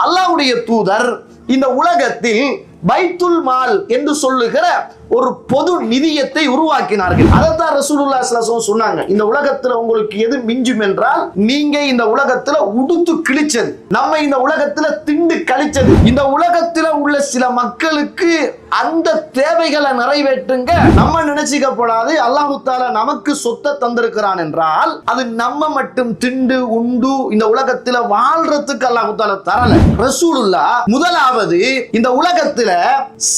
அல்லாஹ்வுடைய தூதர் இந்த உலகத்தில் பைத்துல் மால் என்று சொல்லுகிற ஒரு பொது நிதியத்தை உருவாக்கினார்கள். அதைத்தான் ரசூலுல்லாஹி ஸல்லல்லாஹு அலைஹி வஸல்லம் சொன்னாங்க. இந்த உலகத்துல உங்களுக்கு எது மிஞ்சும் என்றால் நீங்க இந்த உலகத்துல உடுத்து கிழிச்சது, நம்ம இந்த உலகத்துல திண்டு கழிச்சது, இந்த உலகத்துல உள்ள சில மக்களுக்கு அந்த தேவைகளை நிறைவேற்றுங்க. நம்ம நினைச்சுக்கப்படாது அல்லாஹ் தஆலா நமக்கு சொத்தை தந்திருக்கிறான் என்றால் அது நம்ம மட்டும் திண்டு உண்டு இந்த உலகத்துல வாழ்றதுக்கு அல்லாஹ் தஆலா தரல. ரசூலுல்லாஹ் முதலாவது இந்த உலகத்துல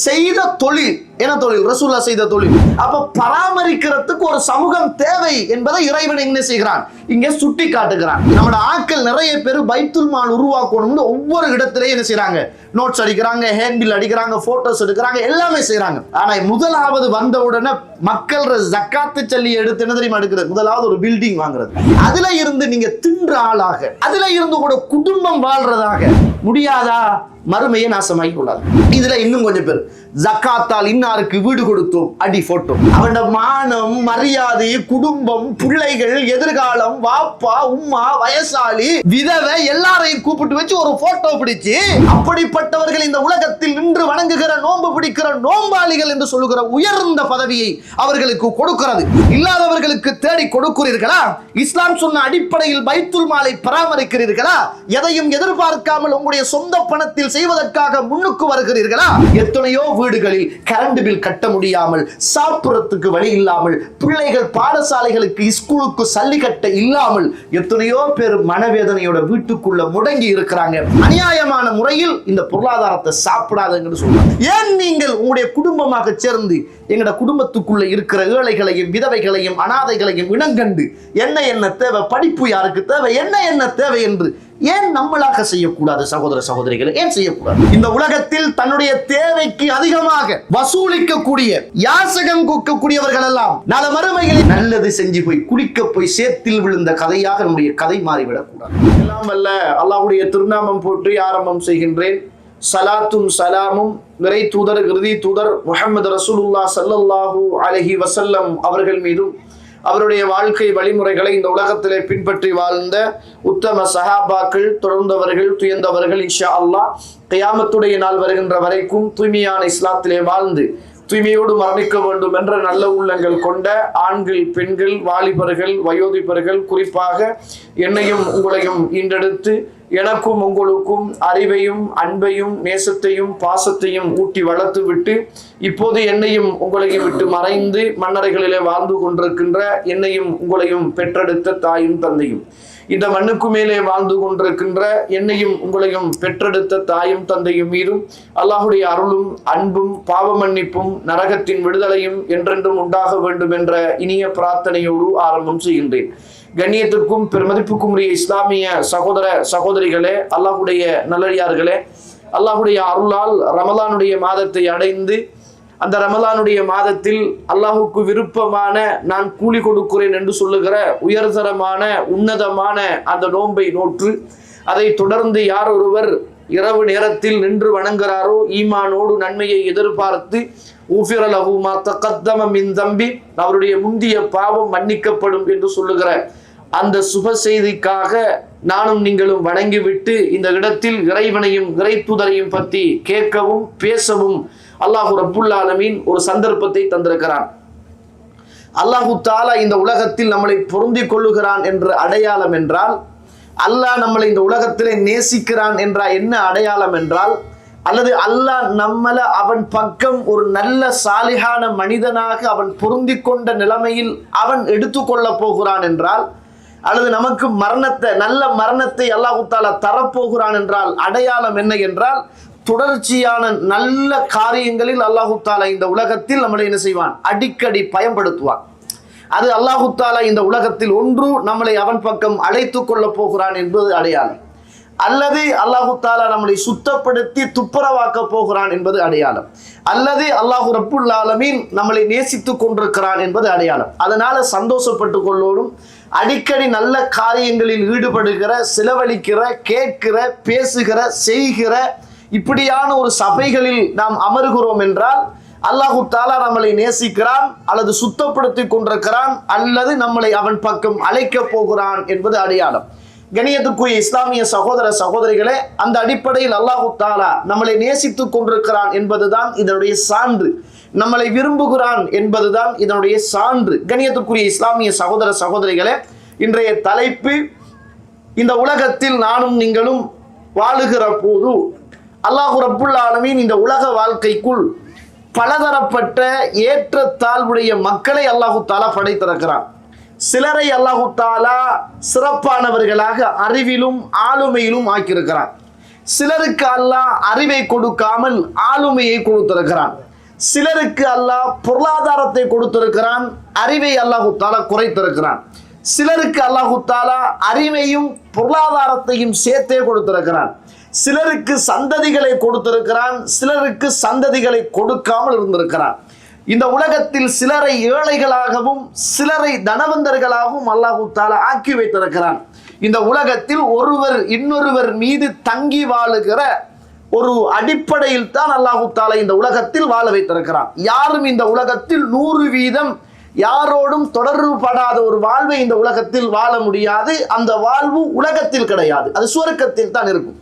செய்த தொழில் என்ன தொழில்? ரசூலுல்லாஹ் செய்த தொழில். அப்ப பராமரிக்கிறதுக்கு ஒரு சமூகம் தேவை என்பதை இறைவன் என்ன செய்கிறான்? இங்க சுட்டி காட்டுகிறான். நம்மட ஆட்கள் நிறைய பேர் பைத்துல் மால் உருவாக்கணும்னு ஒவ்வொரு இடத்திலேயே என்ன செய்றாங்க? நோட்ஸ் அடிக்கிறாங்க, ஹேண்ட்பில் அடிக்கிறாங்க, போட்டோஸ் எடுக்கிறாங்க, எல்லாமே செய்றாங்க. ஆனா முதலாவது வந்த உடனே மக்கள் ஜக்காத்து சொல்லி எடுத்து என்ன தெரியுமா எடுக்கிறது? முதலாவது ஒரு பில்டிங் வாங்குறது. அதுல இருந்து நீங்க தின்ற ஆளாக, அதுல இருந்து கூட குடும்பம் வாழ்றதாக முடியாதா? மறுமையை நாசமாகி கொள்ளாது. இதுல இன்னும் கொஞ்சம் பேர் ஜக்காத்தால் இன்னாருக்கு வீடு கொடுத்தோம் அடி போட்டோ. அவனோட மானம், மரியாதை, குடும்பம், பிள்ளைகள், எதிர்காலம், வாப்பா, உம்மா, வயசாளி, விதவை எல்லாரையும் கூப்பிட்டு வச்சு ஒரு போட்டோ பிடிச்சு அப்படிப்பட்டவர்கள் இந்த உலகத்தில் நின்று வணங்குகிற நோன்பு பிடிக்கிற நோம்பாளிகள் என்று சொல்லுகிற உயர்ந்த பதவியை அவர்களுக்கு கொடுக்கிறது. இல்லாதவர்களுக்கு தேடி கொடுக்கிறீர்களா? இஸ்லாம் சொன்ன அடிப்படையில் பைத்துல் மாலை பராமரிக்கிறீர்களா? எதையும் எதிர்பார்க்காமல் உங்களுடைய சொந்த பணத்தில் செய்வதற்காக முன்னுக்கு வருகிறீர்களா? எத்தனையோ வீடுகளில் கரண்ட் பில் கட்ட முடியாமல், சாப்பிடறதுக்கு வழி இல்லாமல், பிள்ளைகள் பாடசாலைகளுக்கு ஸ்கூலுக்கு சல்லி கட்ட இல்லாமல் எத்தனையோ பேர் மனவேதனையோட வீட்டுக்குள்ள முடங்கி இருக்கிறாங்க. அநியாயமான முறையில் இந்த பொருளாதாரத்தை சாப்பிடாதங்கன்னு சொல்றாங்க. ஏன் நீங்கள் உங்களுடைய குடும்பமாக சேர்ந்து எங்கட குடும்பத்துக்குள்ள இருக்கிற ஏழைகளையும், விதவைகளையும், அனாதைகளையும் இனங்கண்டு என்ன தேவை, படிப்பு யாருக்கு தேவை, என்ன தேவை என்று ஏன் நம்மளாக செய்யக்கூடாது? சகோதர சகோதரிகளை ஏன் செய்யக்கூடாது? இந்த உலகத்தில் தன்னுடைய தேவைக்கு அதிகமாக வசூலிக்கக்கூடிய, யாசகம் கூக்கக்கூடியவர்கள் எல்லாம் நாள மறுமையில் நல்லது செஞ்சு போய் குளிக்க போய் சேத்தில் விழுந்த கதையாக நம்முடைய கதை மாறிவிடக் கூடாது. எல்லாம் வல்ல அல்லாஹ்வுடைய திருநாமம் போற்றி ஆரம்பம் செய்கின்றேன். சலாத்தும் சலாமும் இறை தூதர், இறுதி தூதர் முஹம்மது ரசூலுல்லாஹ் ஸல்லல்லாஹு அலைஹி வஸல்லம் அவர்கள் மீதும் அவருடைய வாழ்க்கை வழிமுறைகளை இந்த உலகத்திலே பின்பற்றி வாழ்ந்த உத்தம சஹாபாக்கள், தொடர்ந்தவர்கள், துயர்ந்தவர்கள் இன்ஷா அல்லாஹ் கியாமத்துடைய நாள் வருகின்ற வரைக்கும் தூய்மையான இஸ்லாத்திலே வாழ்ந்து தூய்மையோடு மரணிக்க வேண்டும் என்ற நல்ல உள்ளங்கள் கொண்ட ஆண்கள், பெண்கள், வாலிபர்கள், வயோதிபர்கள், குறிப்பாக என்னையும் உங்களையும் ஈண்டெடுத்து எனக்கும் உங்களுக்கும் அறிவையும், அன்பையும், நேசத்தையும், பாசத்தையும் ஊட்டி வளர்த்து விட்டு இப்போது என்னையும் உங்களையும் விட்டு மறைந்து மன்னரைகளிலே வாழ்ந்து கொண்டிருக்கின்ற என்னையும் உங்களையும் பெற்றெடுத்த தாயும் தந்தையும், இந்த மண்ணுக்கு மேலே வாழ்ந்து கொண்டிருக்கின்ற என்னையும் உங்களையும் பெற்றெடுத்த தாயும் தந்தையும் மீதும் அல்லாஹுடைய அருளும், அன்பும், பாவ மன்னிப்பும், நரகத்தின் விடுதலையும் என்றென்றும் உண்டாக வேண்டும் என்ற இனிய பிரார்த்தனையோடு ஆரம்பம் செய்கின்றேன். கண்ணியத்திற்கும் பெருமதிப்புக்கும் உரிய இஸ்லாமிய சகோதர சகோதரிகளே, அல்லாஹுடைய நல்லடியார்களே, அல்லாஹுடைய அருளால் ரமலானுடைய மாதத்தை அடைந்து அந்த ரமலானுடைய மாதத்தில் அல்லாஹுக்கு விருப்பமான நான் கூலி கொடுக்கிறேன் என்று சொல்லுகிற உயர்தரமான உன்னதமான அந்த நோன்பை நோற்று அதை தொடர்ந்து யார் ஒருவர் இரவு நேரத்தில் நின்று வணங்குகிறாரோ ஈமானோடு நன்மையை எதிர்பார்த்து ஊஃபிர லஹு மா தகத்தம மின் தம்பி, அவருடைய முந்திய பாவம் மன்னிக்கப்படும் என்று சொல்லுகிற அந்த சுப செய்திக்காக நானும் நீங்களும் வணங்கிவிட்டு இந்த இடத்தில் இறைவனையும் இறை தூதரையும் பற்றி கேட்கவும் பேசவும் அல்லாஹு ரப்புல் ஆலமீன் ஒரு சந்தர்ப்பத்தை தந்திருக்கிறான். அல்லாஹு தஆலா இந்த உலகத்தில் நம்மளை பொருந்தி கொள்ளுகிறான் என்ற அடையாளம் என்றால், அல்லாஹ் நம்மளை இந்த உலகத்திலே நேசிக்கிறான் என்ற என்ன அடையாளம் என்றால், அல்லது அல்லாஹ் நம்மள அவன் பக்கம் ஒரு நல்ல சாலிஹான மனிதனாக அவன் பொருந்தி கொண்ட நிலைமையில் அவன் எடுத்துக்கொள்ள போகிறான் என்றால், அல்லது நமக்கு மரணத்தை, நல்ல மரணத்தை அல்லாஹு தஆலா தரப்போகிறான் என்றால் அடையாளம் என்ன என்றால், தொடர்ச்சியான நல்ல காரியங்களில் அல்லாஹு தஆலா இந்த உலகத்தில் நம்மளை என்ன செய்வான்? அடிக்கடி பயன்படுத்துவான். அது அல்லாஹு தஆலா இந்த உலகத்தில் ஒன்று நம்மளை அவன் பக்கம் அழைத்து கொள்ள போகிறான் என்பது அடையாளம், அல்லது அல்லாஹு தஆலா நம்மளை சுத்தப்படுத்தி துப்புரவாக்க போகிறான் என்பது அடையாளம், அல்லது அல்லாஹு ரப்புல் ஆலமீன் நம்மளை நேசித்துக் கொண்டிருக்கிறான் என்பது அடையாளம். அதனால சந்தோஷப்பட்டு கொள்ளோடும் அடிக்கடி நல்ல காரியங்களில் ஈடுபடுகிற, செலவழிக்கிற, கேட்கிற, பேசுகிற, செய்கிற இப்படியான ஒரு சபைகளில் நாம் அமர்கிறோம் என்றால் அல்லாஹு தஆலா நம்மளை நேசிக்கிறான், அல்லது சுத்தப்படுத்தி கொண்டிருக்கிறான், அல்லது நம்மளை அவன் பக்கம் அழைக்க போகிறான் என்பது அடையாளம். கணியத்துக்குரிய இஸ்லாமிய சகோதர சகோதரிகளே, அந்த அடிப்படையில் அல்லாஹு தாலா நம்மளை நேசித்துக் கொண்டிருக்கிறான் என்பதுதான் இதனுடைய சான்று. நம்மளை விரும்புகிறான் என்பதுதான் இதனுடைய சான்று. கணியத்துக்குரிய இஸ்லாமிய சகோதர சகோதரிகளே, இன்றைய தலைப்பு, இந்த உலகத்தில் நானும் நீங்களும் வாழுகிற போது அல்லாஹ் ரப்புல் ஆலமீன் இந்த உலக வாழ்க்கைக்குள் பலதரப்பட்ட ஏற்றத்தாழ்வுடைய மக்களை அல்லாஹு தாலா படைத்திருக்கிறான். சிலரை அல்லாஹு தாலா சிறப்பானவர்களாக அறிவிலும் ஆளுமையிலும் ஆக்கியிருக்கிறான். சிலருக்கு அல்லாஹ் அறிவை கொடுக்காமல் ஆளுமையை கொடுத்திருக்கிறான். சிலருக்கு அல்லாஹ் பொருளாதாரத்தை கொடுத்திருக்கிறான், அறிவை அல்லாஹு தாலா குறைத்திருக்கிறான். சிலருக்கு அல்லாஹு தாலா அறிவையும் பொருளாதாரத்தையும் சேர்த்தே கொடுத்திருக்கிறான். சிலருக்கு சந்ததிகளை கொடுத்திருக்கிறான், சிலருக்கு சந்ததிகளை கொடுக்காமல் இருந்திருக்கிறான். இந்த உலகத்தில் சிலரை ஏழைகளாகவும் சிலரை தனவந்தர்களாகவும் அல்லாஹு தாலா ஆக்கி வைத்திருக்கிறான். இந்த உலகத்தில் ஒருவர் இன்னொருவர் மீது தங்கி வாழுகிற ஒரு அடிப்படையில் தான் அல்லாஹு தாலா இந்த உலகத்தில் வாழ வைத்திருக்கிறான். யாரும் இந்த உலகத்தில் 100% யாரோடும் தொடர்பு படாத ஒரு வாழ்வை இந்த உலகத்தில் வாழ முடியாது. அந்த வாழ்வு உலகத்தில் கிடையாது, அது சுவர்க்கத்தில் தான் இருக்கும்.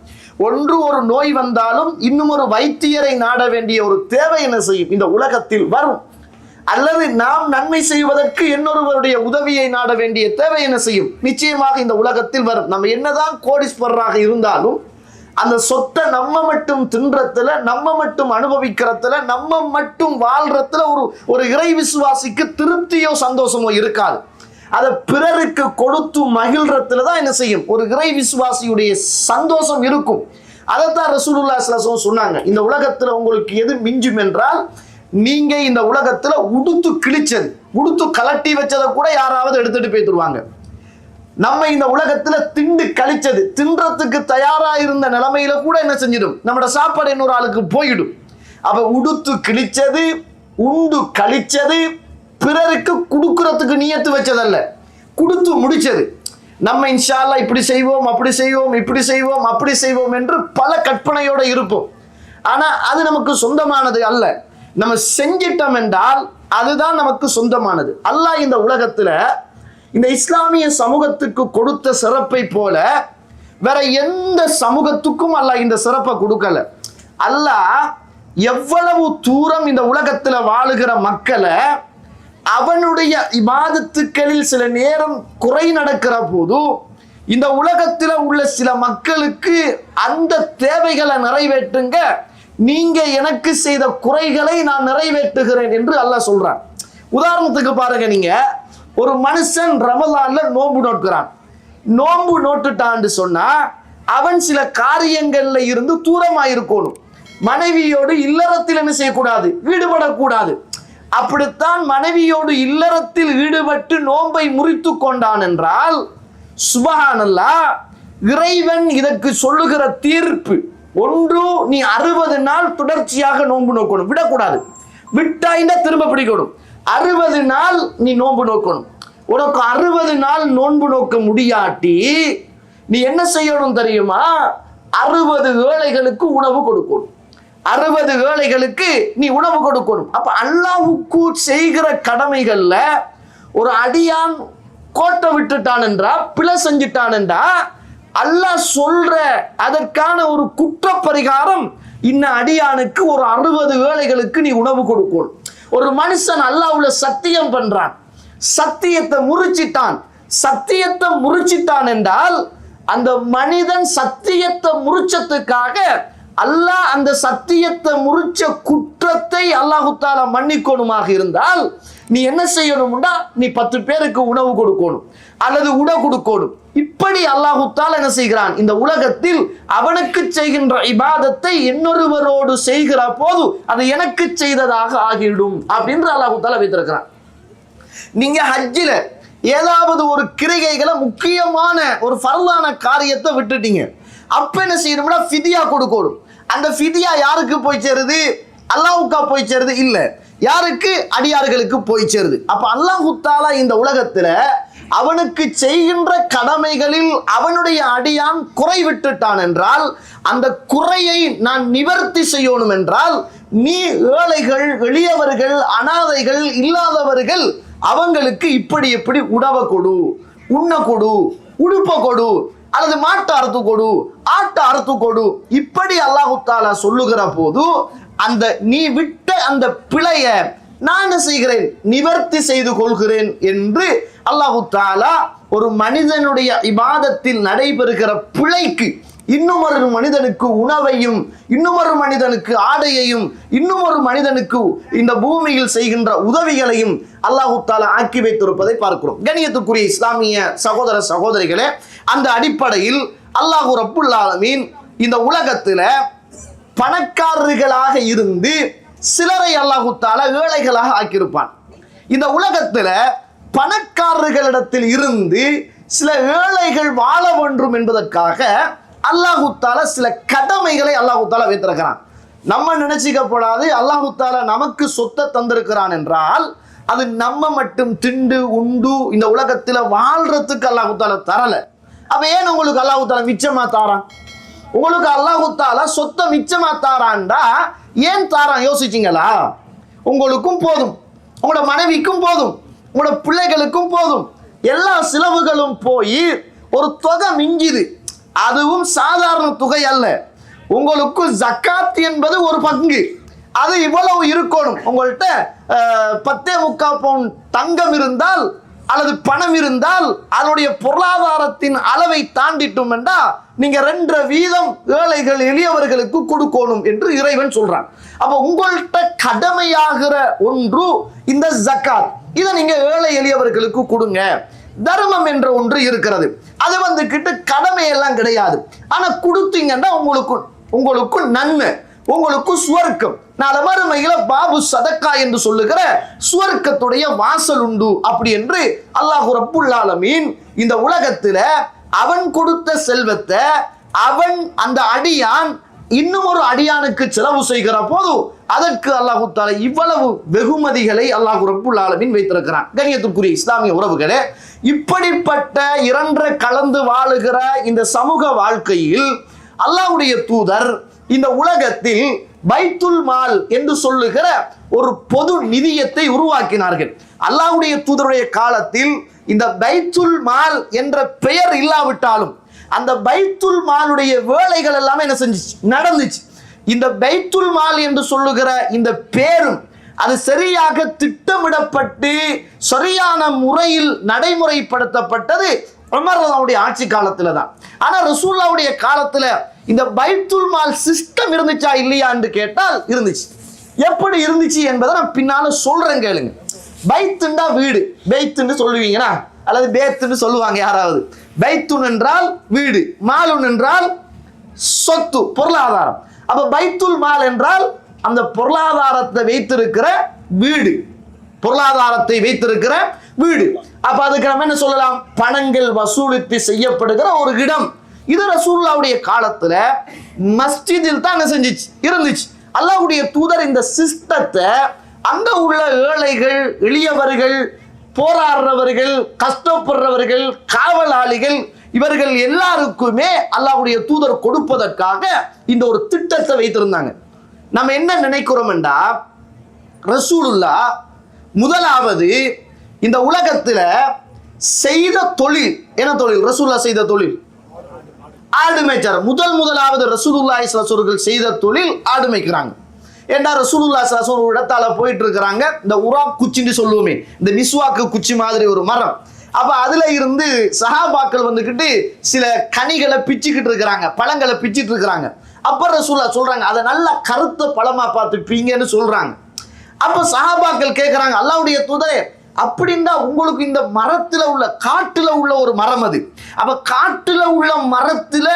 ஒரு நோய் வந்தாலும் இன்னும் ஒரு வைத்தியரை நாட வேண்டிய ஒரு தேவை என்ன செய்யும், இந்த உலகத்தில் வரும். அல்லது நாம் நன்மை செய்வதற்கு இன்னொருவருடைய உதவியை நாட வேண்டிய தேவை என்ன செய்யும், நிச்சயமாக இந்த உலகத்தில் வரும். நம்ம என்னதான் கோடீஸ்வரராக இருந்தாலும் அந்த சொத்தை நம்ம மட்டும் தின்றத்துல, நம்ம மட்டும் அனுபவிக்கிறதுல, நம்ம மட்டும் வாழ்றதுல ஒரு இறை விசுவாசிக்கு திருப்தியோ சந்தோஷமோ இருக்காது. அதை பிறருக்கு கொடுத்து மகிழ்றதுல தான் என்ன செய்யும், ஒரு இறை விசுவாசியுடைய சந்தோஷம் இருக்கும். அதைத்தான் ரசூலுல்லாஹி ஸல்லல்லாஹு அலைஹி வஸல்லம் சொன்னாங்க, இந்த உலகத்துல உங்களுக்கு எது மிஞ்சும் என்றால், நீங்க இந்த உலகத்துல உடுத்து கிழிச்சது, உடுத்து கலட்டி வச்சதை கூட யாராவது எடுத்துட்டு போய்த்துருவாங்க. நம்ம இந்த உலகத்துல திண்டு கழிச்சது, தின்றதுக்கு தயாரா இருந்த நிலைமையில கூட என்ன செஞ்சிடும், நம்மளோட சாப்பாடு இன்னொரு ஆளுக்கு போயிடும். அப்ப உடுத்து கிழிச்சது, உண்டு கழிச்சது, பிறருக்கு கொடுக்கறதுக்கு நியத்து வச்சதல்ல, கொடுத்து முடிச்சது. நம்ம இன்ஷா அல்லாஹ் இப்படி செய்வோம், அப்படி செய்வோம், இப்படி செய்வோம், அப்படி செய்வோம் என்று பல கற்பனையோட இருப்போம். ஆனா அது நமக்கு சொந்தமானது அல்ல. நம்ம செஞ்சிட்டோம் என்றால் அதுதான் நமக்கு சொந்தமானது. அல்லாஹ் இந்த உலகத்துல இந்த இஸ்லாமிய சமூகத்துக்கு கொடுத்த சிறப்பை போல வேற எந்த சமூகத்துக்கும் அல்லாஹ் இந்த சிறப்பை கொடுக்கல. அல்லாஹ் எவ்வளவு தூரம் இந்த உலகத்துல வாழுகிற மக்களை அவனுடைய இபாதத்துக்களில் சில நேரம் குறை நடக்கிற போது இந்த உலகத்தில் உள்ள சில மக்களுக்கு அந்த தேவைகளை நிறைவேற்றுங்க, நீங்க எனக்கு செய்த குறைகளை நான் நிறைவேற்றுகிறேன் என்று அல்லாஹ் சொல்றான். உதாரணத்துக்கு பாருங்க, நீங்க ஒரு மனுஷன் ரமலான்ல நோன்பு நோட்கிறான். நோன்பு நோட்டுட்டான்னு சொன்னா அவன் சில காரியங்கள்ல இருந்து தூரமாயிருக்கணும். மனைவியோடு இல்லறத்தில் என்ன செய்யக்கூடாது, ஈடுபடக்கூடாது. அப்படித்தான் மனைவியோடு இல்லறத்தில் ஈடுபட்டு நோன்பை முறித்து கொண்டான் என்றால், சுபஹானல்லாஹ், இறைவன் இதற்கு சொல்லுகிற தீர்ப்பு ஒன்று, நீ 60 நாள் தொடர்ச்சியாக நோன்பு நோக்கணும், விடக்கூடாது. விட்டாயினா திரும்ப பிடிக்கணும். 60 நாள் நீ நோன்பு நோக்கணும். உனக்கு 60 நாள் நோன்பு நோக்க முடியாட்டி நீ என்ன செய்யணும் தெரியுமா, 60 ஏழைகளுக்கு உணவு கொடுக்கணும். 60 ஏழைகளுக்கு நீ உணவு கொடுக்கணும். அப்ப அல்லாஹ்வுக்கு செய்கிற கடமைகள்ல ஒரு அடியான் கோட்டை விட்டுட்டான் என்றா, பிழை செஞ்சிட்டான் என்றா, அல்லாஹ் சொல்ற அதற்கான ஒரு குற்ற பரிகாரம், இன்ன அடியானுக்கு ஒரு 60 ஏழைகளுக்கு நீ உணவு கொடுக்கணும். ஒரு மனுஷன் அல்லாஹ்வுல சத்தியம் பண்றான், சத்தியத்தை முறிச்சிட்டான். சத்தியத்தை முறிச்சிட்டான் என்றால் அந்த மனிதன் சத்தியத்தை முறிச்சதுக்காக அல்லாஹ் அந்த சத்தியத்தை முறிச்ச குற்றத்தை அல்லாஹு தஆலா மன்னிக்கணுமாக இருந்தால் நீ என்ன செய்யணும்னா, நீ 10 பேருக்கு உணவு கொடுக்கணும் அல்லது உண கொடுக்கணும். இப்படி அல்லாஹு தஆலா என்ன செய்கிறான், இந்த உலகத்தில் அவனுக்கு செய்கின்ற இபாதத்தை இன்னொருவரோடு செய்கிற போது அது எனக்கு செய்ததாக ஆகிடும் அப்படின்னு அல்லாஹு தஆலா வைத்திருக்கிறான். நீங்க ஹஜ்ஜில ஏதாவது ஒரு கிரிகைகளை, முக்கியமான ஒரு ஃபர்லான காரியத்தை விட்டுட்டீங்க, அப்ப என்ன செய்யணும்னா ஃபிதியா கொடுக்கணும். அந்த ஃபிதியா யாருக்கு போய் சேருது, அல்லாஹ்வுக்கா போய் சேருது? இல்ல, யாருக்கு, அடியார்களுக்கு போய் சேருது. அப்ப அல்லாஹ் தஆலா இந்த உலகத்துல அவனுக்கு செய்கின்ற கடமைகளில் அவனுடைய அடியான் குறை விட்டுட்டான் என்றால், அந்த குறையை நான் நிவர்த்தி செய்யணும் என்றால், நீ ஏழைகள், எளியவர்கள், அனாதைகள், இல்லாதவர்கள், அவங்களுக்கு இப்படி எப்படி உணவை கொடு, உண்ண கொடு, உடுப்ப கொடு, அல்லது மாட்டை அறுத்து கொடு, ஆட்டை அறுத்து கொடு. இப்படி அல்லாஹு தாலா சொல்லுகிற போது அந்த நீ விட்ட அந்த பிழைய நான் என்ன செய்கிறேன், நிவர்த்தி செய்து கொள்கிறேன் என்று அல்லாஹு தாலா ஒரு மனிதனுடைய இபாதத்தில் நடைபெறுகிற பிழைக்கு இன்னும் ஒரு மனிதனுக்கு உணவையும், இன்னும் ஒரு மனிதனுக்கு ஆடையையும், இன்னும் ஒரு மனிதனுக்கு இந்த பூமியில் செய்கின்ற உதவிகளையும் அல்லாஹு தாலா ஆக்கி வைத்திருப்பதை பார்க்கிறோம். கண்ணியத்துக்குரிய இஸ்லாமிய சகோதர சகோதரிகளே, அந்த அடிப்படையில் அல்லாஹு ரப்புல் ஆலமீன் இந்த உலகத்துல பணக்காரர்களாக இருந்து சிலரை அல்லாஹு தாலா ஏழைகளாக ஆக்கியிருப்பான். இந்த உலகத்துல பணக்காரர்களிடத்தில் இருந்து சில ஏழைகள் வாழ வேண்டும் என்பதற்காக அல்லாஹு தாலா சில கடமைகளை அல்லாஹு தாலா வைத்திருக்கிறான். நம்ம நினைச்சிக்கப்படாது அல்லாஹு தாலா நமக்கு சொத்தை தந்திருக்கிறான் என்றால் அது நம்ம மட்டும் திண்டு உண்டு இந்த உலகத்துல வாழ்றதுக்கு அல்லாஹு தாலா தரல. அப்ப ஏன் உங்களுக்கு அல்லாஹு தாலா மிச்சமா தாரான்? உங்களுக்கு அல்லாஹு தாலா சொத்தை மிச்சமா தாரான்டா ஏன் தாரான் யோசிச்சிங்களா? உங்களுக்கும் போதும், உங்களோட மனைவிக்கும் போதும், உங்களோட பிள்ளைகளுக்கும் போதும், எல்லா செலவுகளும் போய் ஒரு தொகை மிஞ்சுது. அதுவும் சாதாரண தொகை அல்ல. உங்களுக்கு ஜக்காத் என்பது ஒரு பங்கு, அது இவ்வளவு இருக்கணும். உங்கள்கிட்ட 10.25 பவுன் தங்கம் இருந்தால் அல்லது பணம் இருந்தால் அதனுடைய பொருளாதாரத்தின் அளவை தாண்டிட்டும் என்றா நீங்க 2% ஏழைகள் எளியவர்களுக்கு கொடுக்கணும் என்று இறைவன் சொல்றான். அப்ப உங்கள்கிட்ட கடமையாகிற ஒன்று இந்த ஜக்காத். இதை நீங்க ஏழை எளியவர்களுக்கு கொடுங்க. தர்மம் என்ற ஒன்று இருக்கிறது, அது வந்துகிட்டு கடமை எல்லாம் கிடையாது. ஆனா கொடுத்தீங்கன்னா உங்களுக்கு நன்மை, உங்களுக்கு சுவர்க்கம். நாளை மறுமையில பாபு சதக்கா என்று சொல்லுகிற சுவர்க்கத்துடைய வாசல் உண்டு. அப்படி என்று அல்லாஹு ரப்புல் ஆலமீன் இந்த உலகத்துல அவன் கொடுத்த செல்வத்தை அவன் அந்த அடியான் இன்னும் ஒரு அடியானுக்கு செலவு செய்கிற போது அதற்கு அல்லாஹு தஆலா இவ்வளவு வெகுமதிகளை அல்லாஹ் ரப்புல் ஆலமீன் வைத்திருக்கிறான். கண்ணியத்துக்குரிய இஸ்லாமிய உறவுகளே, இப்படிப்பட்ட இரண்டரை கலந்து வாழுகிற இந்த சமூக வாழ்க்கையில் அல்லாஹ்வுடைய தூதர் இந்த உலகத்தில் பைத்துல் மால் என்று சொல்லுகிற ஒரு பொது நிதியத்தை உருவாக்கினார்கள். அல்லாஹ்வுடைய தூதருடைய காலத்தில் இந்த பைத்துல் மால் என்ற பெயர் இல்லாவிட்டாலும் அந்த பைத்துல் மாலுடைய வேலைகள் எல்லாமே என்ன செஞ்சிச்சு, நடந்துச்சு. இந்த பைத்துல் மால் என்று சொல்லுகிற இந்த பேரும் அது சரியாக திட்டமிடப்பட்டு சரியான முறையில் நடைமுறைப்படுத்தப்பட்டது உமர் ரலியல்லாஹு ஆட்சி காலத்துல தான். ஆனா ரசூலுல்லாஹ்வுடைய காலத்துல இந்த பைத்துல் மால் சிஸ்டம் இருந்துச்சா இல்லையா என்று கேட்டால் இருந்துச்சு. எப்படி இருந்துச்சு என்பதை நான் பின்னால சொல்றேன், கேளுங்க. பைத்துண்டா வீடு, பைத்துன்னு சொல்லுவீங்கன்னா அல்லது பேத்துன்னு சொல்லுவாங்க யாராவது. பைத்துன் என்றால் வீடு, மாலுன் என்றால் சொத்து, பொருளாதாரம். அப்ப பைத்துல் மால் என்றால் அந்த பொருளாதாரத்தை வைத்திருக்கிற வீடு, பொருளாதாரத்தை வைத்திருக்கிற வீடு. அப்ப அதுக்கு நம்ம என்ன சொல்லலாம், பணங்கள் வசூலித்து செய்யப்படுகிற ஒரு இடம். இது ரசூலுல்லாஹ்வுடைய காலத்துல மஸ்ஜிதில் தான் என்ன செஞ்சிச்சு, இருந்துச்சு. அல்லாஹ்வுடைய தூதர் இந்த சிஸ்டத்தை அங்க உள்ள ஏழைகள், எளியவர்கள், போராடுறவர்கள், கஷ்டப்படுறவர்கள், காவலாளிகள், இவர்கள் எல்லாருக்குமே அல்லாஹ்வுடைய தூதர் கொடுப்பதற்காக இந்த ஒரு திட்டத்தை வைத்திருந்தாங்க. நம்ம என்ன நினைக்கிறோம் என்றா, ரசூலுல்லாஹ் முதலாவது இந்த உலகத்துல செய்த தொழில் என்ன தொழில்? ரசூலுல்லாஹ் செய்த தொழில் ஆடு மேய்ச்சார். முதலாவது ரசூலுல்லாஹி ஸல்லல்லாஹு அலைஹி வஸல்லம் செய்த தொழில் ஆடு மேய்க்கிறாங்க. ஏண்டா ரசூலுல்லாஹி ஸல்லல்லாஹு அலைஹி வஸல்லம் ஒரு இடத்தால போயிட்டு இருக்கிறாங்க. இந்த உரா குச்சின்னு சொல்லுவோமே, இந்த மிஸ்வாக்கு குச்சி மாதிரி ஒரு மரம். அப்ப அதுல இருந்து சஹாபாக்கள் வந்துகிட்டு சில கனிகளை பிச்சுக்கிட்டு இருக்கிறாங்க, பழங்களை பிச்சிட்டு இருக்கிறாங்க. அப்ப ரசூலுல்லாஹ் சொல்றாங்க, அதை நல்லா கருத்த பழமா பார்த்து பீங்கன்னு சொல்றாங்க. அப்ப சஹாபாக்கள் கேட்கிறாங்க, அல்லாஹ்வுடைய தூதரே, அப்படின்னா உங்களுக்கு இந்த மரத்துல உள்ள, காட்டுல உள்ள ஒரு மரம் அது, அப்ப காட்டுல உள்ள மரத்துல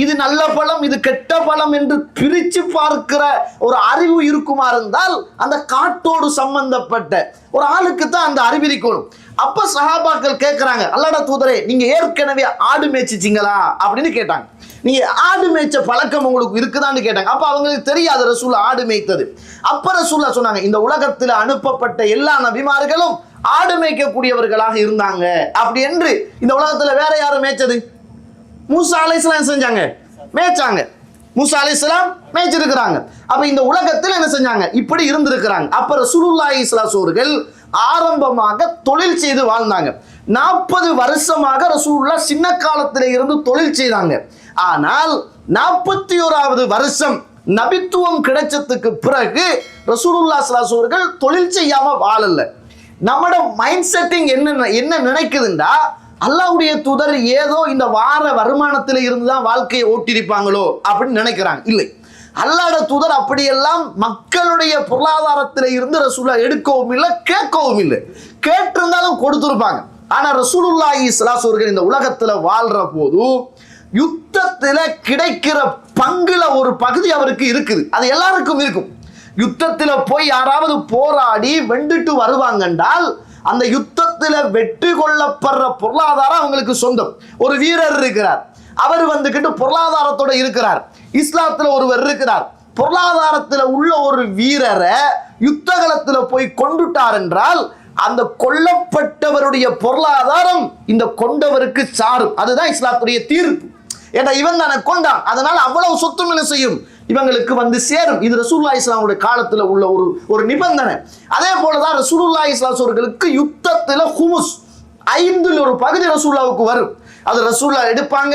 இது நல்ல பழம் இது கெட்ட பழம் என்று பிரிச்சு பார்க்கிற ஒரு அறிவு இருக்குமா இருந்தால் அந்த காட்டோடு சம்பந்தப்பட்ட ஒரு ஆளுக்கு தான் அந்த அறிவு இருக்கணும். அப்ப சஹாபாக்கள் கேட்கிறாங்க, அல்லாஹ்வுடைய தூதரே, நீங்க ஏற்கனவே ஆடு மேய்ச்சிட்டீங்களா அப்படின்னு கேட்டாங்க. நீங்க ஆடு மேய்ச்ச பழக்கம் உங்களுக்கு இருக்குதான்னு கேட்டாங்க. அப்ப அவங்களுக்கு தெரியாது ரசூலுல்லாஹ் ஆடு மேய்த்தது. அப்ப ரசூலுல்லாஹ் சொன்னாங்க, இந்த உலகத்துல அனுப்பப்பட்ட எல்லா நபிமார்களும் ஆடு மேய்க்கக்கூடியவர்களாக இருந்தாங்க. அப்படி என்று இந்த உலகத்துல வேற யாரும் மேய்ச்சது? மூசா அலைஹிஸ்ஸலாம் செஞ்சாங்க, மேய்ச்சாங்க. மூசா அலைஹிஸ்ஸலாம் மேய்ச்சிருக்கிறாங்க. அப்ப இந்த உலகத்தில் என்ன செஞ்சாங்க, இப்படி இருந்திருக்கிறாங்க. அப்ப ரசூலுல்லாஹி ஸல்லல்லாஹு அலைஹி வஸல்லம் ஆரம்பமாக தொழில் செய்து வாழ்ந்தாங்க. 40 வருஷமாக ரசூலுல்லாஹ் சின்ன காலத்திலே இருந்து தொழில் செய்தாங்க. ஆனால் 41வது வருஷம் நபித்துவம் கிடைச்சதுக்கு பிறகு ரசூலுல்லாஹ் ஸல்லல்லாஹு அலைஹி அவர்கள் தொழில் செய்யாம வாழல. நம்மட மைண்ட் செட்டிங் என்ன நினைக்குதுண்டா, அல்லாஹ்வுடைய தூதர் ஏதோ இந்த வார வருமானத்தில் இருந்துதான் வாழ்க்கையை ஓட்டிருப்பாங்களோ அப்படின்னு நினைக்கிறாங்க. இல்லை, அல்லாஹ்வுடைய தூதர் அப்படியெல்லாம் மக்களுடைய பொருளாதாரத்தில் இருந்து ரசூலுல்லாஹ் எடுக்கவும் இல்லை, கேட்கவும் இல்லை. கேட்டிருந்தாலும் கொடுத்திருப்பாங்க. ஆனா ரசூலுல்லாஹி ஸல்லல்லாஹு அலைஹி வஸல்லம் இந்த உலகத்துல வாழ்ற போது யுத்தத்துல கிடைக்கிற பங்குல ஒரு பகுதி அவருக்கு இருக்குது. அது எல்லாருக்கும் இருக்கும். யுத்தத்துல போய் யாராவது போராடி வெண்டுட்டு வருவாங்க என்றால் அந்த யுத்தத்துல வெற்றி கொள்ளப்படுற பொருளாதாரம் அவங்களுக்கு சொந்தம். ஒரு வீரர் இருக்கிறார், அவர் வந்துகிட்டு பொருளாதாரத்தோட இருக்கிறார். இஸ்லாத்துல ஒருவர் இருக்கிறார், பொருளாதாரத்துல உள்ள ஒரு வீரரை யுத்த களத்துல போய் கொண்டுட்டார் என்றால் அந்த கொல்லப்பட்டவருடைய பொருளாதாரம் இந்த கொண்டவருக்கு சாரும். அதுதான் இஸ்லாத்துடைய தீர்ப்பு. ஏன்னா இவன் தானே கொண்டான், அதனால அவ்வளவு சொத்தும் என்ன செய்யும், இவங்களுக்கு வந்து சேரும். இது ரசூலுல்லாஹி ஸல்லல்லாஹு காலத்துல உள்ள ஒரு நிபந்தனை. அதே போலதான் ரசூலுல்லாஹி ஸல்லல்லாஹு அவர்களுக்கு யுத்தத்துல ஹுமுஸ் 5ல் ஒரு பகுதி ரசூலுல்லாஹ்வுக்கு வரும். அது ரசூலுல்லாஹ் எடுப்பாங்க,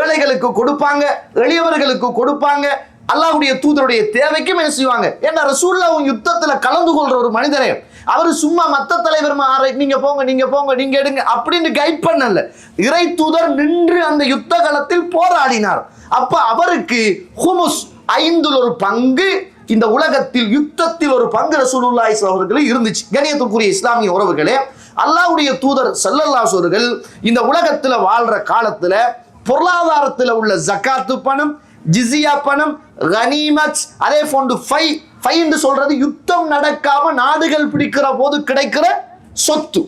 ஏழைகளுக்கு கொடுப்பாங்க, எளியவர்களுக்கு கொடுப்பாங்க, அல்லாஹ்வுடைய தூதருடைய தேவைக்கும் என்ன செய்வாங்க. ஏன்னா ரசூலுல்லாஹ் யுத்தத்துல கலந்து கொள்ற ஒரு மனிதரே, அவர் சும்மா மத்த தலைவர் நீங்க போங்க நீங்க போங்க நீங்க எடுங்க அப்படின்னு கைட் பண்ணல. இறை தூதர் நின்று அந்த யுத்த களத்தில் போராடினார். அப்ப அவருக்கு ஹுமுஸ் 5ல் ஒரு பங்கு, இந்த உலகத்தில் யுத்தத்தில் ஒரு பங்கு ரசூலுல்லாஹி ஸல்லல்லாஹு அலைஹி வஸல்லம் இருந்துச்சு. கண்ணியத்துக்குரிய இஸ்லாமிய உறவுகளே, அல்லாஹ்வுடைய தூதர் ஸல்லல்லாஹு அலைஹி அவர்கள் இந்த உலகத்துல வாழ்ற காலத்துல பொருளாதாரத்துல உள்ள ஜகாத்து பணம், ஜிஸியா பணம், கனிமத், அதே போன்று ஃபை என்று சொல்றது யுத்தம் நடக்காம நாடுகள் பிடிக்கிற போது கிடைக்கிற சொத்து